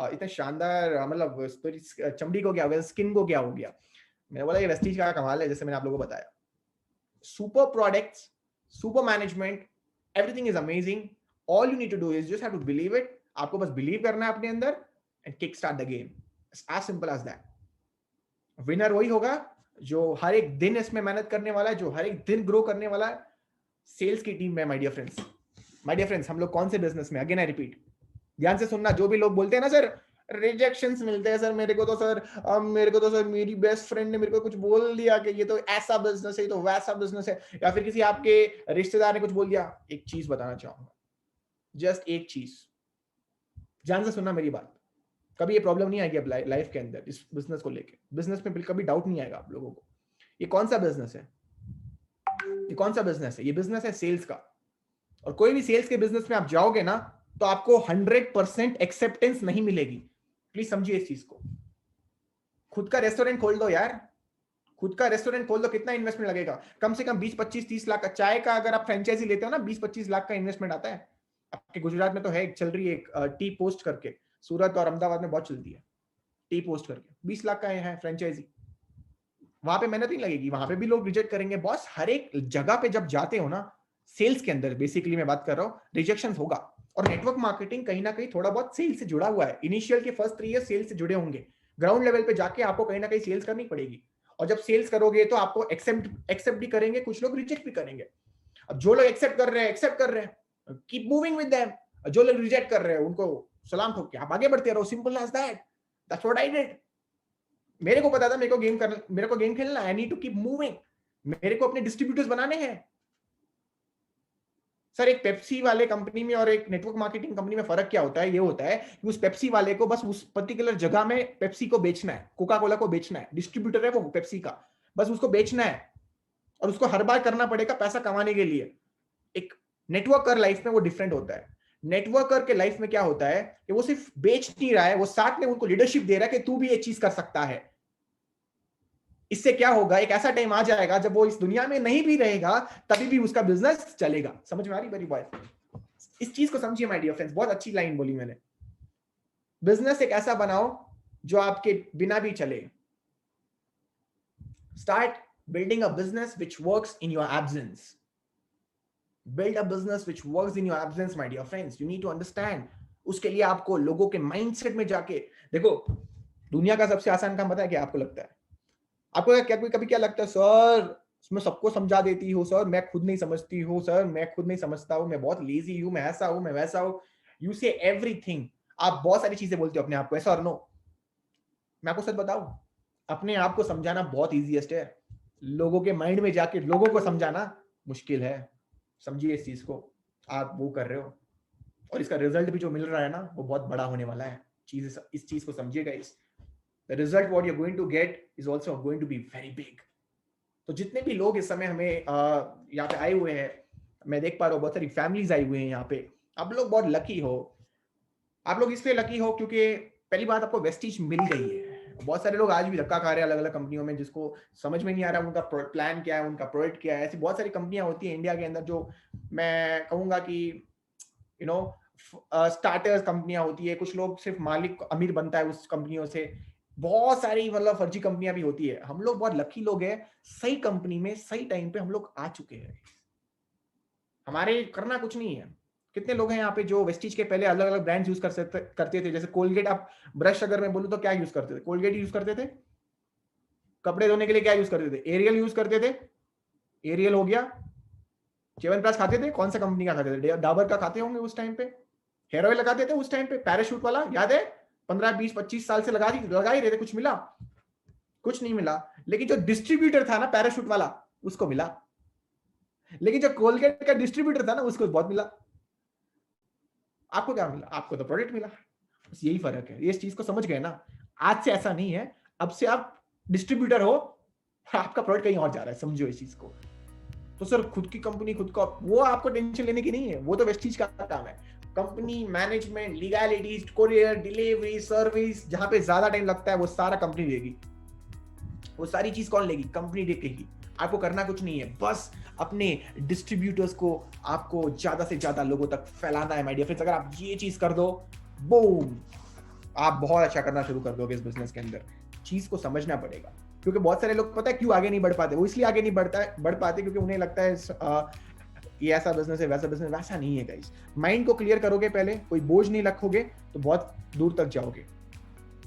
इतना शानदार, मतलब चमड़ी को क्या हो गया, स्किन को क्या हो गया। मैंने बोला ये वेस्टीज का कमाल है, जैसे मैंने आप लोगों को बताया। Super products, super management, everything is amazing. All you need to do is just have to believe it. आपको बस बिलीव करना है अपने अंदर and kick start the game, as simple as that. Winner वही होगा जो हर एक दिन इसमें मेहनत करने वाला है, जो हर एक दिन ग्रो करने वाला है। सेल्स की टीम में my dear friends, my dear friends, हम लोग कौन से बिजनेस में, अगेन आई रिपीट, ध्यान से सुनना, जो भी लोग बोलते हैं ना सर रिजेक्शंस मिलते हैं सर, मेरे को तो सर मेरी बेस्ट फ्रेंड ने मेरे को कुछ बोल दिया कि ये तो ऐसा बिजनेस है, ये तो वैसा बिजनेस है, या फिर किसी आपके रिश्तेदार ने कुछ बोल दिया। एक चीज बताना चाहूंगा, जस्ट एक चीज, ध्यान से सुनना मेरी बात। कभी ये प्रॉब्लम नहीं आएगी अब लाइफ के अंदर इस बिजनेस को लेके, बिजनेस में कभी डाउट नहीं आएगा आप लोगों को। ये कौन सा बिजनेस है? ये कौन सा बिजनेस है? ये बिजनेस है सेल्स का। और कोई भी सेल्स के बिजनेस में आप जाओगे ना, तो आपको 100% एक्सेप्टेंस नहीं मिलेगी। प्लीज समझिए इस चीज को। खुद का रेस्टोरेंट खोल दो यार, खुद का रेस्टोरेंट खोल दो, कितना इन्वेस्टमेंट लगेगा? कम से कम 20-25-30 लाख का। चाय का अगर आप फ्रेंचाइजी लेते हो ना, 20-25 लाख का इन्वेस्टमेंट आता है। आपके गुजरात में तो है, चल रही है एक टी पोस्ट करके, सूरत और अहमदाबाद में बहुत चलती है टी पोस्ट करके, 20 लाख का है फ्रेंचाइजी। वहां पे मेहनत नहीं लगेगी, वहां पे भी लोग रिजेक्ट करेंगे बॉस। हर एक जगह पे जब जाते हो ना, सेल्स के अंदर बेसिकली मैं बात कर रहा हूँ, रिजेक्शन होगा। और नेटवर्क मार्केटिंग कहीं ना कहीं थोड़ा बहुत सेल्स से जुड़ा हुआ है। इनिशियल के फर्स्ट 3 ईयर सेल्स से जुड़े होंगे, ग्राउंड लेवल पे जाके आपको कहीं ना कहीं सेल्स करनी पड़ेगी। और जब सेल्स करोगे तो आपको एक्सेप्ट भी करेंगे, कुछ लोग रिजेक्ट भी करेंगे। अब जो लोग एक्सेप्ट कर रहे हैं, कीप मूविंग विद देम। जो लोग रिजेक्ट कर रहे हैं उनको सलाम ठोक के आप आगे बढ़ते रहो, simple as that. That's what I did. मेरे को पता था मेरे को गेम खेलना, I need to keep moving. मेरे को अपने डिस्ट्रीब्यूटर्स बनाने हैं। सर एक पेप्सी वाले कंपनी में और एक नेटवर्क मार्केटिंग कंपनी में फर्क क्या होता है? ये होता है कि उस पेप्सी वाले को बस उस पर्टिकुलर जगह में पेप्सी को बेचना है, कोका कोला को बेचना है, डिस्ट्रीब्यूटर है वो पेप्सी का, बस उसको बेचना है। और उसको हर बार करना पड़ेगा पैसा कमाने के लिए। एक नेटवर्कर लाइफ में वो डिफरेंट होता है। नेटवर्कर के लाइफ में क्या होता है कि वो सिर्फ बेच नहीं रहा है, वो साथ में उनको लीडरशिप दे रहा है कि तू भी ये चीज कर सकता है। इससे क्या होगा, एक ऐसा टाइम आ जाएगा जब वो इस दुनिया में नहीं भी रहेगा, तभी भी उसका बिजनेस चलेगा। समझ में आ रही मेरी बात? इस चीज को समझिए माय डियर फ्रेंड्स, बहुत अच्छी लाइन बोली मैंने। बिजनेस एक ऐसा बनाओ जो आपके बिना भी चले। Start building a business which works in your absence. Build a business which works in your absence my dear friends, you need to understand. उसके लिए आपको लोगों के माइंडसेट में जाके देखो, दुनिया का सबसे आसान काम पता है क्या आपको लगता है? आपको क्या कभी क्या लगता है, सर मैं सबको समझा देती हूँ सर, मैं खुद नहीं समझती हूँ सर, मैं खुद नहीं समझता हूँ, मैं बहुत लेजी हूँ, मैं ऐसा हूँ, मैं वैसा हूँ। यू से एवरीथिंग। आप बहुत सारी चीजें बोलते हो अपने आप को, ऐसा और नो? मैं आपको सच बताऊं, अपने आप को समझाना बहुत इजीएस्ट है, लोगों के माइंड में जाके लोगों को समझाना मुश्किल है। समझिए इस चीज को, आप वो कर रहे हो और इसका रिजल्ट भी जो मिल रहा है ना वो बहुत बड़ा होने वाला है। इस चीज को समझिएगा। इस the result what you are going to get is also going to be very big. तो जितने भी लोग इस समय हमें यहाँ पे आए हुए हैं, मैं देख पा रहा हूँ बहुत सारी फैमिलीज आई हुई हैं यहाँ पे। आप लोग बहुत लकी हो। आप लोग इसलिए लकी हो क्योंकि पहली बात आपको वेस्टीज मिल गई है। बहुत सारे लोग आज भी धक्का खा रहे हैं अलग अलग कंपनियों में, जिसको समझ में नहीं आ रहा उनका प्लान क्या है, उनका प्रोडक्ट क्या है। ऐसी बहुत सारी कंपनियां होती है इंडिया के अंदर जो मैं कहूंगा कि यू नो स्टार्टर्स कंपनियां होती है। कुछ लोग सिर्फ मालिक अमीर बनता है उस कंपनियों से। बहुत सारी मतलब फर्जी कंपनियां भी होती है। हम लोग बहुत लकी लोग हैं, सही कंपनी में सही टाइम पे हम लोग आ चुके हैं। हमारे करना कुछ नहीं है। कितने लोग हैं यहाँ पे जो वेस्टीज के पहले अलग अलग ब्रांड्स यूज करते थे। जैसे कोलगेट, आप ब्रश अगर मैं बोलूँ तो क्या यूज करते थे? कोलगेट यूज करते थे। कपड़े धोने के लिए क्या यूज करते थे? एरियल यूज करते थे। एरियल हो गया। च्यवनप्राश खाते थे, कौन सा कंपनी का खाते थे? डाबर का खाते होंगे उस टाइम पे। हेयर ऑयल लगाते थे उस टाइम पे, पैराशूट वाला, याद है? 15 20 25 साल से लगा ही रहे थे। कुछ मिला? कुछ नहीं मिला। लेकिन जो डिस्ट्रीब्यूटर था ना पैराशूट वाला, उसको मिला। लेकिन जो कोलगेट का डिस्ट्रीब्यूटर था ना, उसको बहुत मिला। आपको क्या मिला? आपको तो प्रोडक्ट मिला। बस यही फर्क है। ये इस चीज को समझ गए ना? आज से ऐसा नहीं है, अब से आप डिस्ट्रीब्यूटर हो, आपका प्रोडक्ट कहीं और जा रहा है। समझो इस चीज को। तो सर खुद की कंपनी खुद का, वो आपको टेंशन लेने की नहीं है, वो तो वेस्टीज का काम है। Company management, legalities, courier, delivery, service, जहां पे ज्यादा टाइम लगता है वो सारा कंपनी लेगी। वो सारी चीज कौन लेगी? कंपनी देखेगी। आपको करना कुछ नहीं है, बस अपने डिस्ट्रीब्यूटर्स को आपको ज्यादा से ज्यादा लोगों तक फैलाना है। माय डियर फ्रेंड्स, अगर आप ये चीज कर दो, बूम, आप बहुत अच्छा करना शुरू कर दोगे इस बिजनेस के अंदर। चीज को समझना पड़ेगा, क्योंकि बहुत सारे लोग पता है क्यों आगे नहीं बढ़ पाते? वो इसलिए आगे नहीं बढ़ पाते क्योंकि उन्हें लगता है ये ऐसा बिजनेस है, वैसा बिजनेस। वैसा नहीं है गाइस। माइंड को क्लियर करोगे पहले, कोई बोझ नहीं रखोगे, तो बहुत दूर तक जाओगे,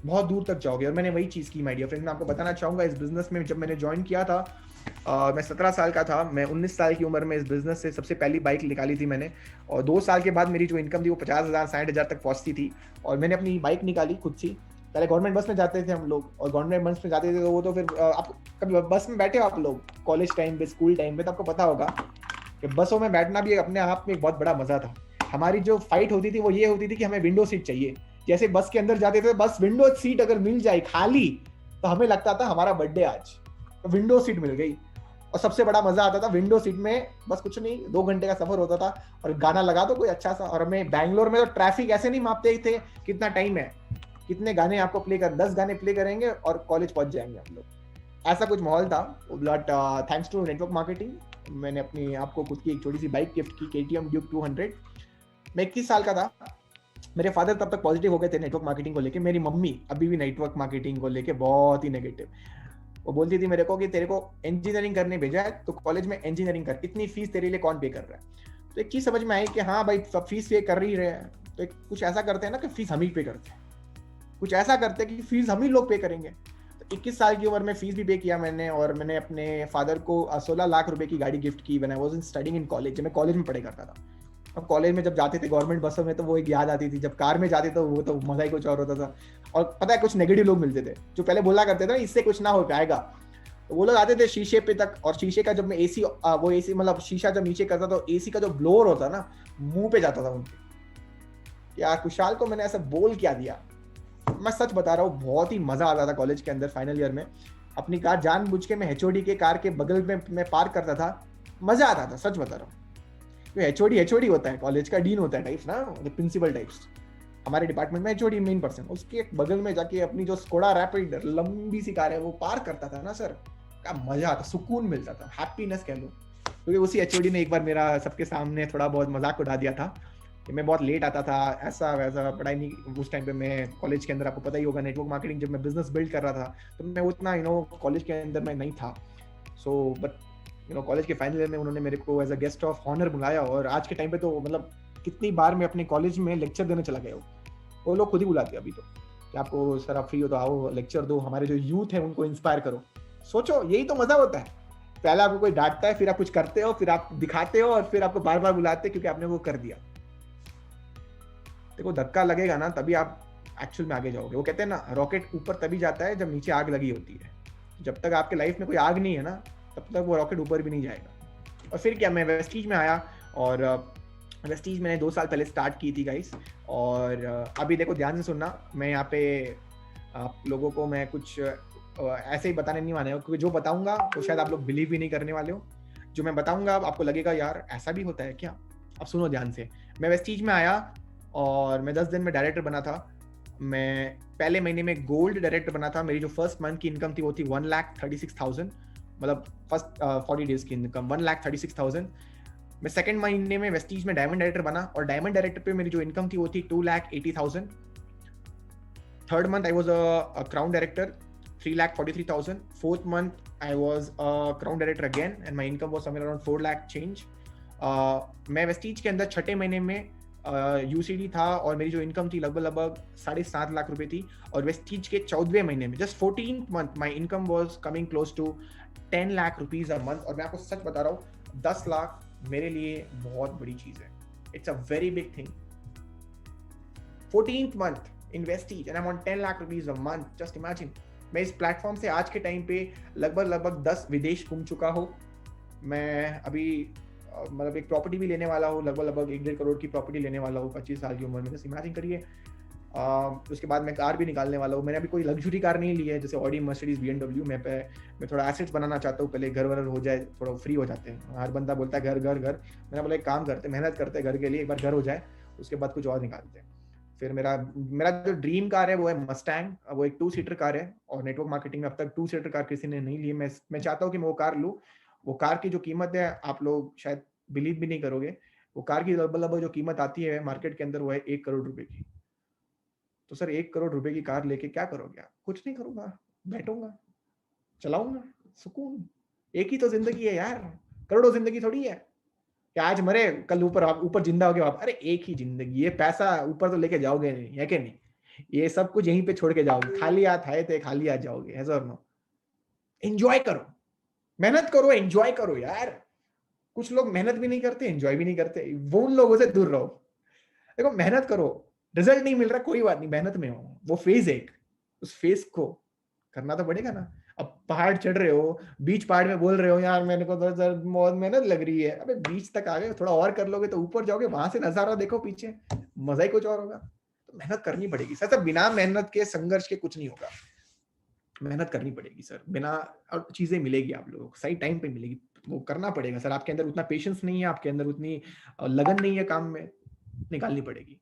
बहुत दूर तक जाओगे। और मैंने वही चीज की माय डियर फ्रेंड। मैं आपको बताना चाहूंगा, इस बिजनेस में जब मैंने ज्वाइन किया था, मैं 17 साल का था। मैं 19 साल की उम्र में इस बिजनेस से सबसे पहली बाइक निकाली थी मैंने। और 2 साल के बाद मेरी जो इनकम थी वो 50,000 60,000 तक पहुंचती थी। और मैंने अपनी बाइक निकाली खुद सी। पहले गवर्नमेंट बस में जाते थे हम लोग, और गवर्नमेंट बस में जाते थे तो वो तो फिर आप कभी बस में बैठे हो आप लोग कॉलेज टाइम पे, स्कूल टाइम पे, तो आपको पता होगा कि बसों में बैठना भी अपने आप में एक बहुत बड़ा मजा था। हमारी जो फाइट होती थी वो ये होती थी कि हमें विंडो सीट चाहिए। जैसे बस के अंदर जाते थे, बस विंडो सीट अगर मिल जाए खाली, तो हमें लगता था हमारा बर्थडे आज। तो विंडो सीट मिल गई। और सबसे बड़ा मजा आता था विंडो सीट में, बस कुछ नहीं, 2 घंटे का सफर होता था और गाना लगा दो कोई अच्छा सा। और हमें बैंगलोर में तो ट्रैफिक ऐसे नहीं मापते थे कितना टाइम है, कितने गाने आपको प्ले कर, 10 गाने प्ले करेंगे और कॉलेज पहुंच जाएंगे हम लोग। ऐसा कुछ माहौल था। But thanks to network marketing मैंने अपनी आपको खुद की एक छोटी सी बाइक गिफ्ट की, KTM ड्यूक 200। मैं 21 साल का था। मेरे फादर तब तक पॉजिटिव हो गए थे नेटवर्क मार्केटिंग को लेके। मेरी मम्मी अभी भी नेटवर्क मार्केटिंग को लेके बहुत ही नेगेटिव। वो बोलती थी मेरे को कि तेरे को इंजीनियरिंग करने भेजा है तो कॉलेज में इंजीनियरिंग कर, इतनी फीस तेरे लिए कौन पे कर रहा है? तो एक चीज समझ में आई कि हाँ भाई, सब फीस पे कर ही रहे हैं, तो कुछ ऐसा करते हैं ना कि फीस हम ही पे करते हैं। कुछ ऐसा करते हैं कि फीस हम ही लोग पे करेंगे। तो 21 साल की उम्र में फीस भी पे किया मैंने। और मैंने अपने फादर को 16 लाख रुपए की गाड़ी गिफ्ट की when I was studying in college. जब मैं कॉलेज में पढ़ाई करता था। अब कॉलेज में जब जाते थे गवर्नमेंट बसों में तो वो एक याद आती थी, जब कार में जाते तो वो तो मजा ही कुछ और होता था। और पता है कुछ नेगेटिव लोग मिलते थे जो पहले बोला करते थे ना इससे कुछ ना हो पाएगा। तो वो लोग आते थे शीशे पे तक, और शीशे का जब मैं एसी, वो एसी मतलब शीशा जब नीचे करता तो एसी का जो ब्लोअर होता ना, मुंह पे जाता था उनके। यार कुशाल को मैंने ऐसा बोल क्या दिया? मैं सच बता रहा हूँ, बहुत ही मजा आता था कॉलेज के अंदर फाइनल ईयर में। अपनी कार जानबूझ के मैं HOD के कार के बगल में मैं पार्क करता था। मजा आता था, सच बता रहा हूँ। HOD होता है, कॉलेज का डीन होता है टाइप्स ना, प्रिंसिपल टाइप्स। हमारे डिपार्टमेंट में HOD मेन पर्सन, उसके बगल में जाके अपनी जो स्कोडा रैपिड लंबी सी कार है वो पार्क करता था ना सर, क्या मजा आता, सुकून मिलता था, हैप्पीनेस कह लो। क्योंकि उसी HOD ने एक बार मेरा सबके सामने थोड़ा बहुत मजाक उड़ा दिया था कि मैं बहुत लेट आता था, ऐसा वैसा, पढ़ाई नहीं। उस टाइम पे मैं कॉलेज के अंदर, आपको पता ही होगा, नेटवर्क मार्केटिंग जब मैं बिजनेस बिल्ड कर रहा था तो मैं उतना कॉलेज के अंदर मैं नहीं था। सो बट कॉलेज के फाइनल ईयर में उन्होंने मेरे को as a guest of honour बुलाया। और आज के टाइम पे तो मतलब कितनी बार मैं अपने कॉलेज में लेक्चर देने चला गया हूँ, वो लोग खुद ही बुलाते हैं अभी तो। कि आपको सर आप फ्री हो तो आओ लेक्चर दो, हमारे जो यूथ है उनको इंस्पायर करो। सोचो यही तो मजा होता है, पहले आपको कोई डांटता है, फिर आप कुछ करते हो, फिर आप दिखाते हो, और फिर आपको बार बार बुलाते हैं क्योंकि आपने वो कर दिया। देखो धक्का लगेगा ना तभी आप एक्चुअल में आगे जाओगे। वो कहते हैं ना रॉकेट ऊपर तभी जाता है जब नीचे आग लगी होती है। जब तक आपके लाइफ में कोई आग नहीं है ना तब तक वो रॉकेट ऊपर भी नहीं जाएगा। और फिर क्या, मैं वेस्टीज में आया, और वेस्टीज मैंने 2 साल पहले स्टार्ट की थी गाइस। और अभी देखो ध्यान से सुनना, मैं यहाँ पे आप लोगों को मैं कुछ ऐसे ही बताने नहीं वाले हो, क्योंकि जो बताऊंगा वो शायद आप लोग बिलीव भी नहीं करने वाले हो। जो मैं बताऊंगा आपको लगेगा यार ऐसा भी होता है क्या। अब सुनो ध्यान से, मैं वेस्टीज में आया और मैं 10 दिन में डायरेक्टर बना था। मैं पहले महीने में गोल्ड डायरेक्टर बना था। मेरी जो फर्स्ट मंथ की इनकम थी वो थी 1,36,000, मतलब फर्स्ट 40 डेज की इनकम 1,36,000। मैं सेकंड महीने में वेस्टीज में डायमंड डायरेक्टर बना, और डायमंड डायरेक्टर पे मेरी जो इनकम थी वो थी 2,80,000। Third month I was a crown director, 3,43,000. Fourth month, I was a crown director again, and my income was somewhere around 4 lakh change. मैं वेस्टीज के अंदर छठे महीने में यूसीडी था, और मेरी जो इनकम थी लगभग 7.5 लाख रुपए थी। और वेस्टीज के 14वें महीने में, just 14th month, my income was coming close to 10 lakh rupees a month. और मैं आपको सच बता रहा हूँ, 10 लाख मेरे लिए बहुत बड़ी चीज है। It's a very big thing. 14th month in Vestige and I'm on 10 lakh rupees a month. Just imagine. मैं इस प्लेटफॉर्म से आज के टाइम पे लगभग 10 विदेश घूम चुका हूँ। मैं अभी मतलब एक प्रॉपर्टी भी लेने वाला हूँ, लगभग 1.5 करोड़ की प्रॉपर्टी लेने वाला हूँ 25 साल की उम्र में। जैसे इमेजिन करिए। उसके बाद मैं कार भी निकालने वाला हूँ। मैंने अभी कोई लग्जरी कार नहीं ली है जैसे ऑडी, मर्सिडीज, BMW। मैं थोड़ा एसेट्स बनाना चाहता हूँ, पहले घर वर हो जाए, थोड़ा फ्री हो जाते हैं। हर बंदा बोलता है घर घर घर, मैंने बोला एक काम करते, मेहनत करते हैं घर के लिए, एक बार घर हो जाए उसके बाद कुछ और निकालते हैं। फिर मेरा जो ड्रीम कार है वो है मस्टैंग। वो एक 2 सीटर कार है, और नेटवर्क मार्केटिंग में अब तक 2 सीटर कार किसी ने नहीं ली। मैं चाहता हूँ कि मैं वो कार लूँ। वो कार की जो कीमत है आप लोग शायद बिलीव भी नहीं करोगे। वो कार की लगभग जो कीमत आती है मार्केट के अंदर वो है 1 करोड़ रुपए की। तो सर 1 करोड़ रुपए की कार लेके क्या करोगे आप? कुछ नहीं करूंगा, बैठूंगा, चलाऊंगा, सुकून। एक ही तो जिंदगी है यार, करोड़ों जिंदगी थोड़ी है कि आज मरे कल ऊपर जिंदा हो गए आप। अरे एक ही जिंदगी, ये पैसा ऊपर तो लेके जाओगे नहीं, है कि नहीं? ये सब कुछ यहीं पे छोड़ के जाओगे, खाली हाथ आए थे खाली हाथ जाओगे। ऐसा नो, एंजॉय करो, मेहनत करो, एंजॉय करो यार। कुछ लोग मेहनत भी नहीं करते, एंजॉय भी नहीं करते, वो उन लोगों से दूर रहो। देखो मेहनत करो, रिजल्ट नहीं मिल रहा कोई बात नहीं, मेहनत में हो, वो फेज है एक, उस फेज को करना तो पड़ेगा ना। अब पहाड़ चढ़ रहे हो, बीच पहाड़ में बोल रहे हो यार मेरे को तो सर बहुत मेहनत लग रही है। अबे बीच तक आ गए, थोड़ा और कर लोगे तो ऊपर जाओगे, वहां से नजारा देखो पीछे, मजा ही कुछ और होगा। तो मेहनत करनी पड़ेगी सर, बिना मेहनत के, संघर्ष के कुछ नहीं होगा। मेहनत करनी पड़ेगी सर, बिना और चीजें मिलेगी आप लोगों को, सही टाइम पे मिलेगी। वो करना पड़ेगा सर, आपके अंदर उतना पेशेंस नहीं है, आपके अंदर उतनी लगन नहीं है काम में, निकालनी पड़ेगी।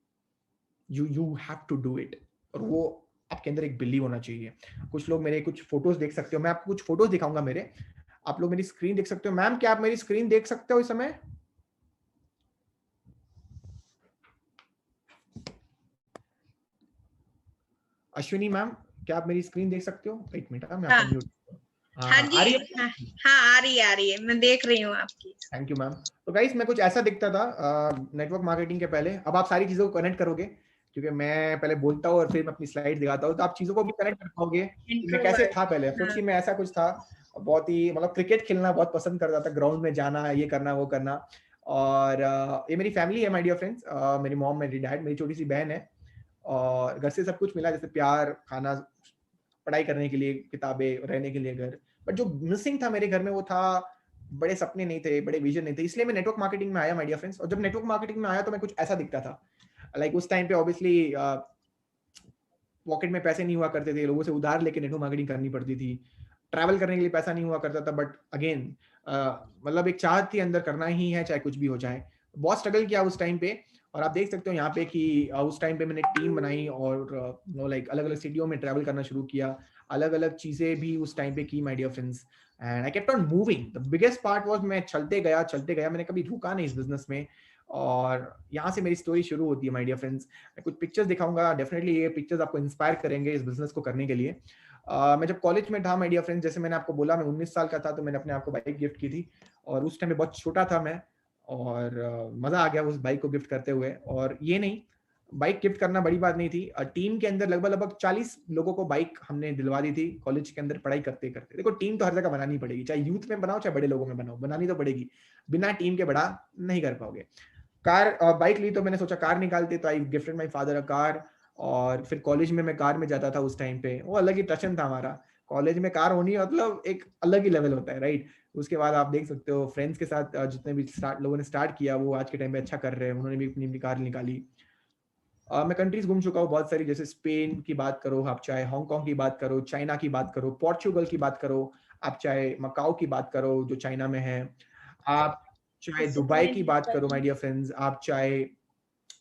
You have to do it. और वो आपके अंदर एक बिलीव होना चाहिए। कुछ लोग मेरे कुछ फोटोज देख सकते हो, मैं आपको कुछ फोटोज दिखाऊंगा मेरे, आप लोग मेरी स्क्रीन देख सकते हो। मैम क्या आप मेरी स्क्रीन देख सकते हो इस समय? अश्विनी मैम क्या आप मेरी स्क्रीन देख सकते हो? एक मिनट, मैं आपका म्यूट। हाँ जी, आ रही है? हाँ आ रही है, मैं देख रही हूँ आपकी। Thank you ma'am. तो गाइस मैं कुछ ऐसा दिखता था नेटवर्क मार्केटिंग के पहले। अब आप सारी चीजों को कनेक्ट करोगे, क्योंकि मैं पहले बोलता हूँ और फिर मैं अपनी स्लाइड दिखाता हूँ, तो आप चीजों को भी कनेक्ट कर पाओगे कि मैं कैसे था पहले। सोचिए मैं ऐसा कुछ था, बहुत ही मतलब क्रिकेट खेलना बहुत पसंद करता था, ग्राउंड में जाना, ये करना वो करना। और ये मेरी फैमिली है माय डियर फ्रेंड्स, मेरी मॉम, मेरी डैड, मेरी छोटी सी बहन है, और घर से सब कुछ मिला, जैसे प्यार, खाना, पढ़ाई करने के लिए किताबें, रहने के लिए घर। बट जो मिसिंग था मेरे घर में वो था बड़े सपने नहीं थे, बड़े विजन नहीं थे। इसलिए मैं नेटवर्क मार्केटिंग में आया माय डियर फ्रेंड्स। और जब नेटवर्क मार्केटिंग में आया तो मैं कुछ ऐसा दिखता था। लाइक उस टाइम पे ऑब्वियसली पॉकेट में पैसे नहीं हुआ करते थे, लोगों से उधार लेके नेटवर्क मार्केटिंग करनी पड़ती थी। ट्रैवल करने के लिए पैसा नहीं हुआ करता था, बट अगेन मतलब एक चाहत थी अंदर, करना ही है चाहे कुछ भी हो जाए। बहुत स्ट्रगल किया उस टाइम पे। और आप देख सकते हो यहाँ पे कि उस टाइम पे मैंने टीम बनाई और लाइक अलग अलग सिटियों में ट्रैवल करना शुरू किया, अलग अलग चीजें भी उस टाइम पे की my dear friends. And I kept on moving. The biggest part was मैं चलते गया, मैंने कभी रुका नहीं इस बिजनेस में। और यहाँ से मेरी स्टोरी शुरू होती है माय डियर फ्रेंड्स। मैं कुछ पिक्चर्स दिखाऊंगा, डेफिनेटली ये पिक्चर्स आपको इंस्पायर करेंगे इस बिजनेस को करने के लिए। मैं जब कॉलेज में था माय डियर फ्रेंड्स, जैसे मैंने आपको बोला मैं 19 साल का था, तो मैंने अपने आप को बाइक गिफ्ट की थी। और उस टाइम में बहुत छोटा था मैं, और मजा आ गया उस बाइक को गिफ्ट करते हुए। और ये नहीं, बाइक गिफ्ट करना बड़ी बात नहीं थी। टीम के अंदर लगभग लगभग 40 लोगों को बाइक हमने दिलवा दी थी कॉलेज के अंदर पढ़ाई करते करते। देखो टीम तो हर जगह बनानी पड़ेगी, चाहे यूथ में बनाओ चाहे बड़े लोगों में बनाओ, बनानी तो पड़ेगी, बिना टीम के बड़ा नहीं कर पाओगे। कार बाइक ली तो मैंने सोचा कार निकालते, तो I gifted my father a car. और फिर कॉलेज में मैं कार में जाता था उस टाइम पे, वो अलग ही टशन था हमारा। कॉलेज में कार होनी मतलब एक अलग ही लेवल होता है, राइट। उसके बाद आप देख सकते हो फ्रेंड्स के साथ जितने भी लोगों ने स्टार्ट किया वो आज के टाइम पे अच्छा कर रहे हैं, उन्होंने भी अपनी कार निकाली। मैं कंट्रीज घूम चुका हूँ बहुत सारी, जैसे स्पेन की बात करो आप, चाहे हांगकांग की बात करो, चाइना की बात करो, पोर्चुगल की बात करो आप, चाहे मकाओ की बात करो जो चाइना में है, आप चाहे दुबई की बात करो माय डियर फ्रेंड्स, आप चाहे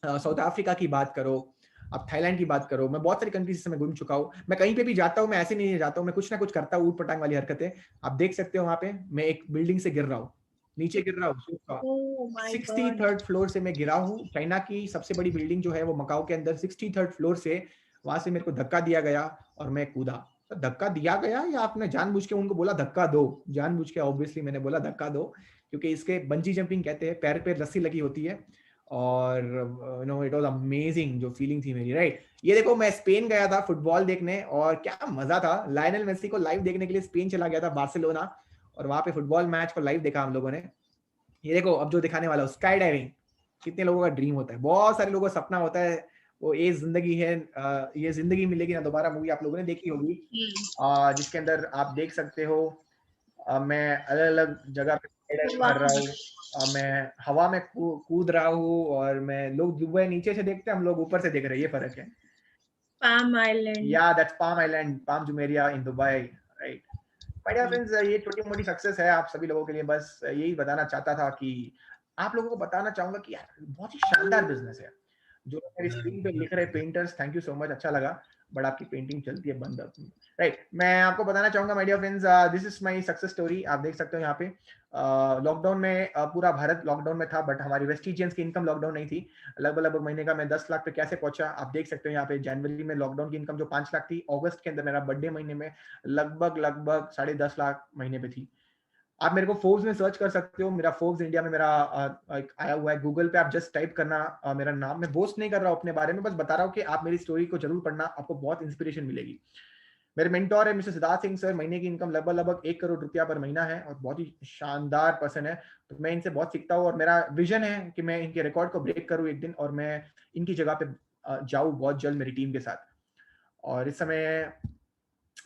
साउथ अफ्रीका की बात करो, आप थाईलैंड की बात करो। मैं बहुत सारी कंट्रीज से मैं घूम चुका हूँ। मैं कहीं पे भी जाता हूँ, मैं ऐसे नहीं जाता हूँ, मैं कुछ ना कुछ करता हूँ ऊट पटांग वाली हरकतें। आप देख सकते हो वहां पे मैं एक बिल्डिंग से गिर रहा हूँ, नीचे गिर रहा हूँ, Oh my sixty God. Third floor से मैं गिरा हूँ। चाइना की सबसे बड़ी बिल्डिंग जो है वो मकाओ के अंदर 63rd फ्लोर से, वहां से मेरे को धक्का दिया गया और मैं कूदा। तो धक्का दिया गया या आपने जानबूझ के उनको बोला धक्का दो? जानबूझ के ऑब्वियसली मैंने बोला धक्का दो, क्योंकि इसके बंजी जंपिंग कहते हैं, पैर पे रस्सी लगी होती है। और you know it was amazing जो फीलिंग थी मेरी, राइट। ये देखो मैं स्पेन गया था फुटबॉल देखने, और क्या मजा था। लायनल मेसी को लाइव देखने के लिए स्पेन चला गया था, बार्सिलोना, और वहां पे फुटबॉल मैच को लाइव देखा हम लोगों ने। ये देखो अब जो दिखाने वाला हूँ, स्काई डाइविंग, कितने लोगों का ड्रीम होता है, बहुत सारे लोगों का सपना होता है। वो ये जिंदगी है, ये जिंदगी मिलेगी ना दोबारा, मूवी आप लोगों ने देखी होगी, जिसके अंदर आप देख सकते हो मैं अलग अलग जगह पे skydiving कर रहा Wow. हूँ, मैं हवा में कूद रहा हूँ, और मैं, लोग दुबई नीचे से देखते हैं, हम लोग ऊपर से देख रहे हैं, ये फर्क है। Palm Island. या that's Palm Island, Palm Jumeirah in Dubai, right. My dear friends, ये छोटी मोटी सक्सेस है आप सभी लोगों के लिए, बस यही बताना चाहता था कि आप लोगों को बताना चाहूंगा कि यार बहुत ही शानदार बिजनेस है। जो मेरी स्क्रीन पे लिख रहे painters, thank you so much, अच्छा लगा, बट आपकी पेंटिंग चलती है बंद अब, राइट। मैं आपको बताना चाहूंगा my dear friends, this is my success story. आप देख सकते हो यहाँ पे लॉकडाउन में पूरा भारत लॉकडाउन में था, बट हमारी वेस्टिजियंस की इनकम लॉकडाउन नहीं थी। लगभग लगभग महीने का मैं 10 लाख पे कैसे पहुंचा आप देख सकते हो यहाँ पे। जनवरी में लॉकडाउन की इनकम जो 5 लाख थी, अगस्त के अंदर मेरा बर्थडे महीने में लगभग लगभग 10.5 लाख महीने पे थी। आप मेरे को फोर्ब्स में सर्च कर सकते हो, मेरा फोर्ब्स इंडिया में मेरा एक आया हुआ है, गूगल पे आप जस्ट टाइप करना मेरा नाम। मैं बोस्ट नहीं कर रहा हूँ अपने बारे में, बस बता रहा हूँ कि आप मेरी स्टोरी को जरूर पढ़ना, आपको बहुत इंस्पिरेशन मिलेगी। मेरे मेंटोर है मिस्टर सिद्धार्थ सिंह सर, महीने की इनकम लगभग लगभग 1 करोड़ रुपया पर महीना है, और बहुत ही शानदार पर्सन है। तो मैं इनसे बहुत सीखता हूँ, और मेरा विजन है कि मैं इनके रिकॉर्ड को ब्रेक करूँ एक दिन, और मैं इनकी जगह पे जाऊँ बहुत जल्द मेरी टीम के साथ। और इस समय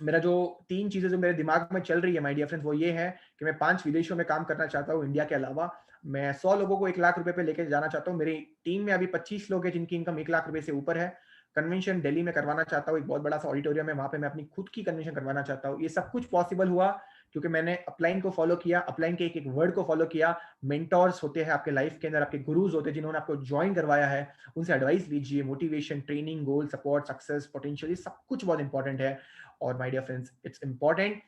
मेरा जो 3 चीजें जो मेरे दिमाग में चल रही है माय डियर फ्रेंड्स, वो ये है कि मैं 5 विदेशों में काम करना चाहता हूँ इंडिया के अलावा। मैं 100 लोगों को 1 लाख रुपए पे लेके जाना चाहता हूँ। मेरी टीम में अभी 25 लोग हैं जिनकी इनकम 1 लाख रुपए से ऊपर है। कन्वेंशन दिल्ली में करवाना चाहता हूँ, एक बहुत बड़ा सा ऑडिटोरियम है, वहां पे मैं अपनी खुद की कन्वेंशन करवाना चाहता हूँ। ये सब कुछ पॉसिबल हुआ क्योंकि मैंने अपलाइन को फॉलो किया, अपलाइन के एक एक वर्ड को फॉलो किया। मेंटोर्स होते हैं आपके लाइफ के अंदर, आपके गुरुज होते हैं जिन्होंने आपको ज्वाइन करवाया है, उनसे एडवाइस लीजिए। Motivation, training, goal, support, success, potential, ये सब कुछ बहुत इंपॉर्टेंट है। और my dear friends, it's important,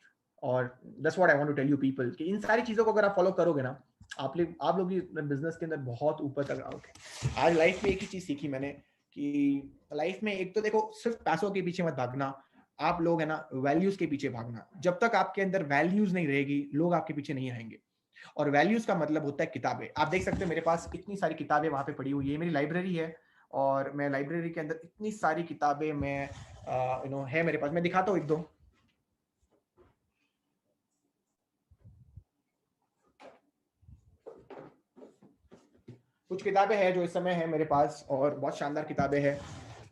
और that's what I want to tell you people, कि इन सारी चीजों को अगर आप फॉलो करोगे ना, आप लोग भी बिजनेस के अंदर बहुत ऊपर तक आओगे। आज लाइफ में एक ही चीज सीखी मैंने, कि लाइफ में एक तो देखो, सिर्फ पैसों के पीछे मत भागना, आप लोग है ना वैल्यूज के पीछे भागना। जब तक आपके अंदर वैल्यूज नहीं रहेगी, लोग आपके पीछे नहीं आएंगे। और वैल्यूज का मतलब होता है किताबें। आप देख सकते हो मेरे पास इतनी सारी किताबें वहां पे पड़ी हुई है, मेरी लाइब्रेरी है, और मैं लाइब्रेरी के अंदर इतनी सारी किताबें मैं है मेरे पास। मैं दिखाता हूँ एक दो। कुछ किताबें हैं जो इस समय है मेरे पास, और बहुत शानदार किताबें हैं।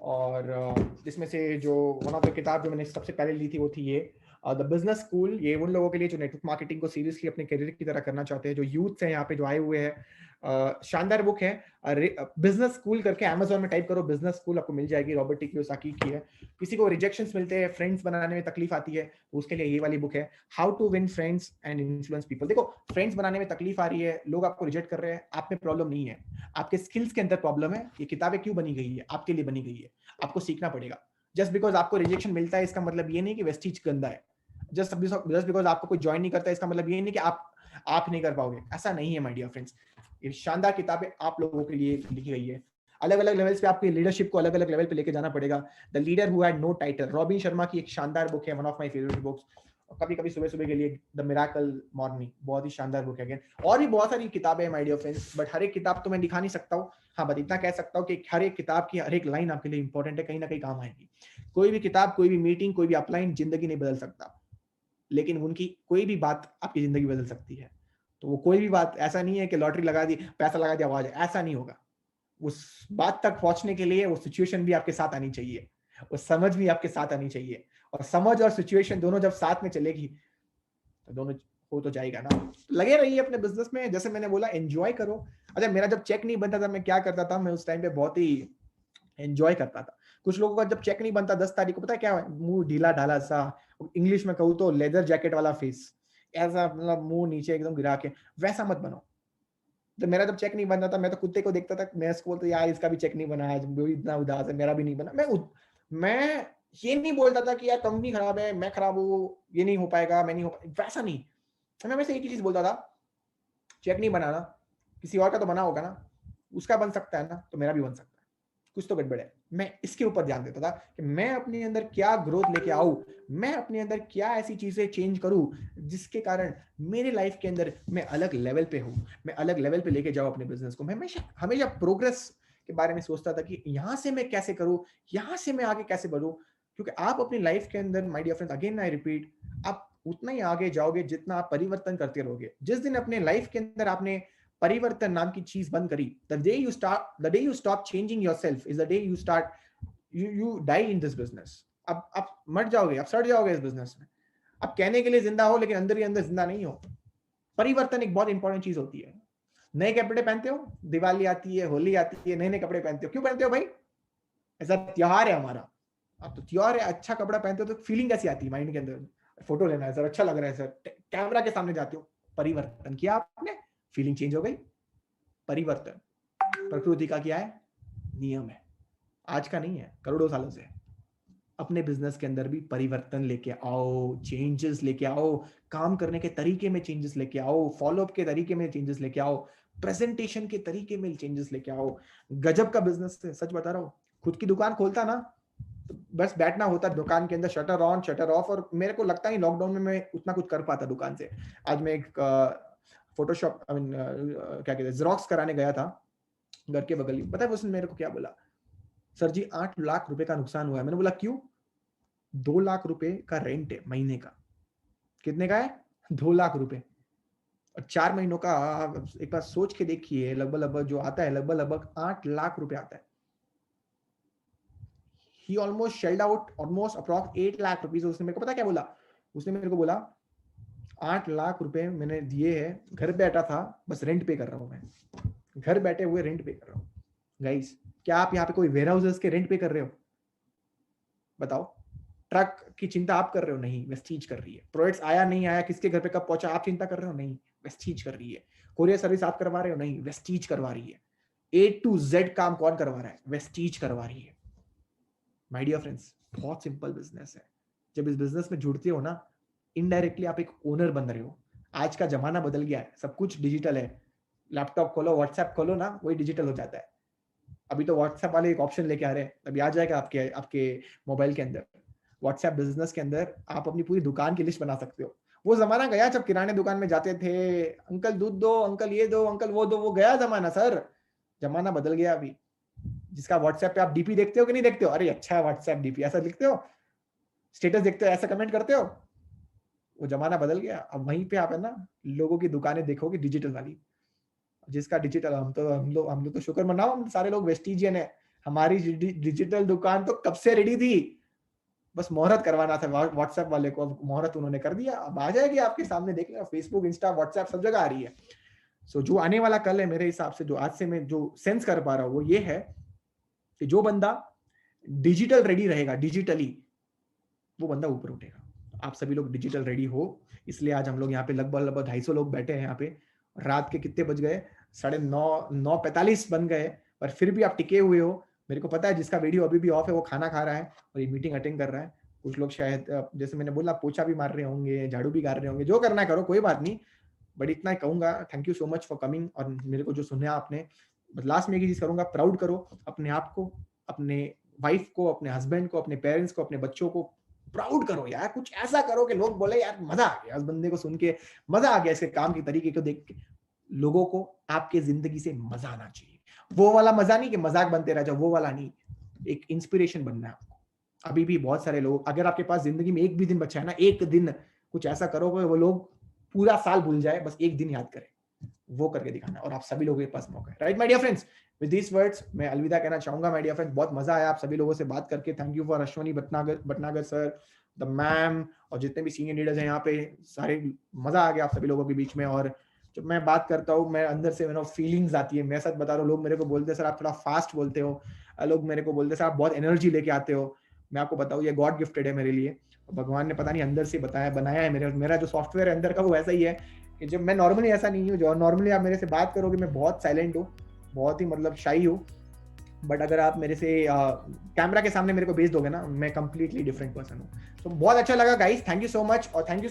और जिसमें से जो वन ऑफ द किताब जो मैंने सबसे पहले ली थी वो थी ये द बिजनेस स्कूल। ये उन लोगों के लिए जो नेटवर्क मार्केटिंग को सीरियसली अपने करियर की तरह करना चाहते हैं, जो यूथ हैं यहाँ पे जो आए हुए हैं। शानदार बुक है, बिजनेस स्कूल करके अमेजोन में टाइप करो, बिजनेस स्कूल आपको मिल जाएगी, रॉबर्ट टी कियोसाकी की है। किसी को रिजेक्शंस मिलते हैं, फ्रेंड्स बनाने में तकलीफ आती है, तो उसके लिए ये वाली बुक है, how to win friends and influence people. देखो, फ्रेंड्स बनाने में तकलीफ आ रही है, लोग आपको रिजेक्ट कर रहे हैं, आप में प्रॉब्लम नहीं है, आपके स्किल्स के अंदर प्रॉब्लम है। ये किताबें क्यों बनी गई है? आपके लिए बनी गई है, आपको सीखना पड़ेगा। जस्ट बिकॉज आपको रिजेक्शन मिलता है इसका मतलब ये नहीं कि वेस्टीज गंदा है। जस्ट बिकॉज आपको कोई ज्वाइन नहीं करता है इसका मतलब ये नहीं कि आप नहीं कर पाओगे, ऐसा नहीं है माय डियर फ्रेंड्स। ये शानदार किताबें आप लोगों के लिए लिखी गई है। अलग अलग लेवल्स पे आपकी लीडरशिप को अलग अलग लेवल पे लेके जाना पड़ेगा। The leader who had no title, Robin Sharma की एक शानदार बुक है, one of my favourite books. और कभी कभी सुबह सुबह के लिए द मिराकल मॉर्निंग, बहुत ही शानदार बुक है अगेन। और भी बहुत सारी किताबें हैं माय डियर फ्रेंड्स, बट हर एक किताब तो मैं दिखा नहीं सकता हूँ। हाँ, बस इतना कह सकता हूँ कि हर एक किताब की हर एक लाइन आपके लिए इंपॉर्टेंट है, कहीं ना कहीं काम आएगी। कोई भी किताब, कोई भी मीटिंग, कोई भी अपलाइन जिंदगी नहीं बदल सकता, लेकिन उनकी कोई भी बात आपकी जिंदगी बदल सकती है। तो वो कोई भी बात ऐसा नहीं है कि लॉटरी लगा दी, पैसा लगा दिया, आवाज, ऐसा नहीं होगा। उस बात तक पहुंचने के लिए वो सिचुएशन भी आपके साथ आनी चाहिए, वो समझ भी आपके साथ आनी चाहिए, और समझ और सिचुएशन दोनों जब साथ में चलेगी तो दोनों हो तो जाएगा ना। लगे रहिए अपने बिजनेस में, जैसे मैंने बोला एंजॉय करो। अच्छा, मेरा जब चेक नहीं बनता था मैं क्या करता था, मैं उस टाइम पे बहुत ही एंजॉय करता था। कुछ लोगों का जब चेक नहीं बनता 10 तारीख को, पता है क्या, मुंह ढीला ढाला सा, इंग्लिश में कहूँ तो लेदर जैकेट वाला फेस, ऐसा मतलब मुंह नीचे एकदम गिरा के, वैसा मत बनो। जब मेरा जब चेक नहीं बनता था, मैं तो कुत्ते को देखता था, मैं इसको बोलता यार इसका भी चेक नहीं बना आज, वो इतना उदास है, मेरा भी नहीं बना। मैं ये नहीं बोलता था कि यार कंपनी खराब है, मैं खराब हूँ, ये नहीं हो पाएगा, मैं नहीं हो पाएगा, वैसा नहीं। मैं वैसे एक ही चीज बोलता था, चेक नहीं बनाना, किसी और का तो बना होगा ना, उसका बन सकता है ना, तो मेरा भी बन सकता है, कुछ तो गड़बड़ है। मैं इसके ऊपर ध्यान देता था कि मैं अपने अंदर क्या ग्रोथ लेके आऊं, मैं अपने अंदर क्या ऐसी चीजें चेंज करूं जिसके कारण मेरे लाइफ के अंदर मैं अलग लेवल पे हूं, मैं अलग लेवल पे लेके जाऊं अपने बिजनेस को। मैं हमेशा हमेशा प्रोग्रेस के बारे में सोचता था कि यहां से मैं कैसे करूं, यहां से मैं आगे कैसे बढ़ूं। क्योंकि आप अपनी लाइफ के अंदर, my dear friends, again I repeat, आप उतना ही आगे जाओगे जितना आप परिवर्तन करते रहोगे। जिस दिन अपने लाइफ के अंदर आपने परिवर्तन नाम की चीज बंद करी, the day you stop changing yourself is the day you die in this business। अब आप मर जाओगे, आप सड़ जाओगे इस बिजनेस में। आप कहने के लिए जिंदा हो, लेकिन अंदर ही अंदर जिंदा नहीं हो। परिवर्तन एक बहुत इंपॉर्टेंट चीज होती है। नए कपड़े पहनते हो, दिवाली आती है, होली आती है, नए नए कपड़े पहनते हो, क्यों पहनते हो भाई? ऐसा त्योहार है हमारा। अब तो त्योहार है, अच्छा कपड़ा पहनते हो तो फीलिंग कैसी आती है माइंड के अंदर? फोटो लेना है सर, अच्छा लग रहा है सर, कैमरा के सामने जाते हो, परिवर्तन किया आपने, फीलिंग चेंज हो गई। परिवर्तन प्रकृति का क्या है, नियम है, आज का नहीं है, करोड़ों सालों से। अपने बिजनेस के अंदर भी परिवर्तन लेके आओ, चेंजेस लेके आओ, काम करने के तरीके में चेंजेस लेके आओ, फॉलोअप के तरीके में चेंजेस लेके आओ, प्रेजेंटेशन के तरीके में चेंजेस लेके आओ। गजब का बिजनेस है, सच बता रहा हूँ। खुद की दुकान खोलता ना तो बस बैठना होता दुकान के अंदर, शटर ऑन शटर ऑफ, और मेरे को लगता नहीं लॉकडाउन में मैं उतना कुछ कर पाता दुकान से। आज मैं एक फोटोशॉप, आई मीन क्या कहते हैं, जेरोक्स कराने गया था घर के बगल ही। पता है उसने मेरे को क्या बोला? सर जी 8 लाख रुपए का नुकसान हुआ है। मैंने बोला क्यों? 2 लाख रुपए का रेंट है महीने का। कितने का है? 2 लाख रुपए। और 4 महीनों का, एक बार सोच के देखिए, लगभग लगभग जो आता है, लगभग लगभग 8 लाख रुपए आता है। He almost shelled out almost approx 8 lakh rupees. उसने मेरे को पता क्या बोला? उसने मेरे को बोला 8 लाख रुपए मैंने दिए हैं, घर बैठा था, बस रेंट पे कर रहा हूं मैं, घर बैठे हुए रेंट पे कर रहा हूँ। गाइस, क्या आप यहाँ पे कोई वेयर हाउसेस के रेंट पे कर रहे हो? बताओ। ट्रक की चिंता आप कर रहे हो? नहीं, वेस्टीज कर रही है। प्रोडक्ट्स आया नहीं आया, किसके घर पे कब पहुंचा, आप चिंता कर रहे हो? नहीं, वेस्टीज कर रही है। कोरियर सर्विस आप करवा रहे हो? नहीं, वेस्टीज करवा रही है। ए टू जेड काम कौन करवा रहा है? वेस्टीज करवा रही है। माय डियर फ्रेंड्स, बहुत सिंपल बिजनेस है। जब इस बिजनेस में जुड़ते हो ना, इनडायरेक्टली आप एक ओनर बन रहे हो। आज का जमाना बदल गया है, सब कुछ डिजिटल है। लैपटॉप खोलो, व्हाट्सएप खोलो ना, वही डिजिटल हो जाता है। अभी तो व्हाट्सएप वाले एक ऑप्शन लेके आ रहे हैं, अभी आ जाएगा आपके आपके मोबाइल के अंदर। व्हाट्सएप बिजनेस के अंदर आप अपनी पूरी दुकान की लिस्ट बना सकते हो। वो जमाना गया जब किराने दुकान में जाते थे, अंकल दूध दो, अंकल ये दो, अंकल वो दो, वो गया जमाना सर। जमाना बदल गया अभी। जिसका व्हाट्सएप पे आप डीपी देखते हो कि नहीं देखते हो? अरे अच्छा है व्हाट्सएप डीपी, ऐसा लिखते हो? स्टेटस देखते हो, ऐसा कमेंट करते हो? वो जमाना बदल गया। अब वहीं पे आप है ना, लोगों की दुकानें देखोगे डिजिटल वाली। जिसका डिजिटल, हम लोग तो शुक्र मनाओ, हम सारे लोग वेस्टिजियन है। हमारी डिजिटल दुकान तो कब से रेडी थी, बस मोहरत करवाना था व्हाट्सएप वाले को। अब मोहरत उन्होंने कर दिया, अब आ जाएगी आपके सामने, देख लेना, फेसबुक, इंस्टा, व्हाट्सएप सब जगह आ रही है। सो जो आने वाला कल है, मेरे हिसाब से जो आज से मैं जो सेंस कर पा रहा हूँ वो ये है कि जो बंदा डिजिटल रेडी रहेगा, डिजिटली, वो बंदा ऊपर उठेगा। आप सभी लोग डिजिटल रेडी हो, इसलिए आज हम लोग यहाँ पे लगभग लगभग 250 लोग बैठे हैं यहाँ पे। रात के कितने बज गए? 9:45 बन गए, पर फिर भी आप टिके हुए हो। मेरे को पता है जिसका वीडियो अभी भी ऑफ है वो खाना खा रहा है और ये मीटिंग अटेंड कर रहा है। कुछ लोग शायद जैसे मैंने बोला पोछा भी मार रहे होंगे, झाड़ू भी गाड़ रहे होंगे, जो करना है करो, कोई बात नहीं। बट इतना ही कहूंगा, thank you so much for coming, और मेरे को जो सुना आपने। लास्ट में एक चीज करूंगा, प्राउड करो अपने आप को, अपने वाइफ को, अपने हस्बैंड को, अपने पेरेंट्स को, अपने बच्चों को। प्राउड करो यार, कुछ ऐसा करो कि लोग बोले यार मजा आ गया, इस बंदे को सुन के मजा आ गया, इसके काम के तरीके को देख के। लोगों को आपके जिंदगी से मजा आना चाहिए, वो वाला मजा नहीं कि मजाक बनते रह जाओ, वो वाला नहीं, एक इंस्पिरेशन बनना है आपको। अभी भी बहुत सारे लोग, अगर आपके पास जिंदगी में एक भी दिन बचा है ना, एक दिन कुछ ऐसा करोगे वो लोग पूरा साल भूल जाए, बस एक दिन याद करें, वो करके दिखाना, और आप सभी लोगों के पास मौका है। Right my dear friends, with this words मैं अलविदा कहना चाहूंगा माय डियर फ्रेंड्स। बहुत मजा आया आप सभी लोगों से बात करके। Thank you for Ashwani Bhatnagar sir, the ma'am, और जितने भी सीनियर लीडर्स हैं यहाँ पे, सारे मजा आ गया आप सभी लोगों के बीच में। और जब मैं बात करता हूँ, मैं अंदर से फीलिंग्स आती है, मैं सच बता रहा हूँ, लोग मेरे को बोलते हैं सर आप थोड़ा फास्ट बोलते हो, लोग मेरे को बोलते हैं सर आप बहुत एनर्जी लेके आते हो। मैं आपको बताऊँ ये गॉड गिफ्टेड है मेरे लिए, भगवान ने पता नहीं अंदर से बनाया है। मेरा जो सॉफ्टवेयर है अंदर का वो वैसा ही है कि जब मैं नॉर्मली ऐसा नहीं हूँ, जो नॉर्मली आप मेरे से बात करोगे मैं बहुत साइलेंट हूँ, बहुत ही मतलब शाई हूँ, बट अगर आप मेरे से कैमरा के सामने मेरे को भेज दोगे ना, मैं कंप्लीटली डिफरेंट पर्सन हूँ। तो बहुत अच्छा लगा guys, thank you so much, और थैंक यू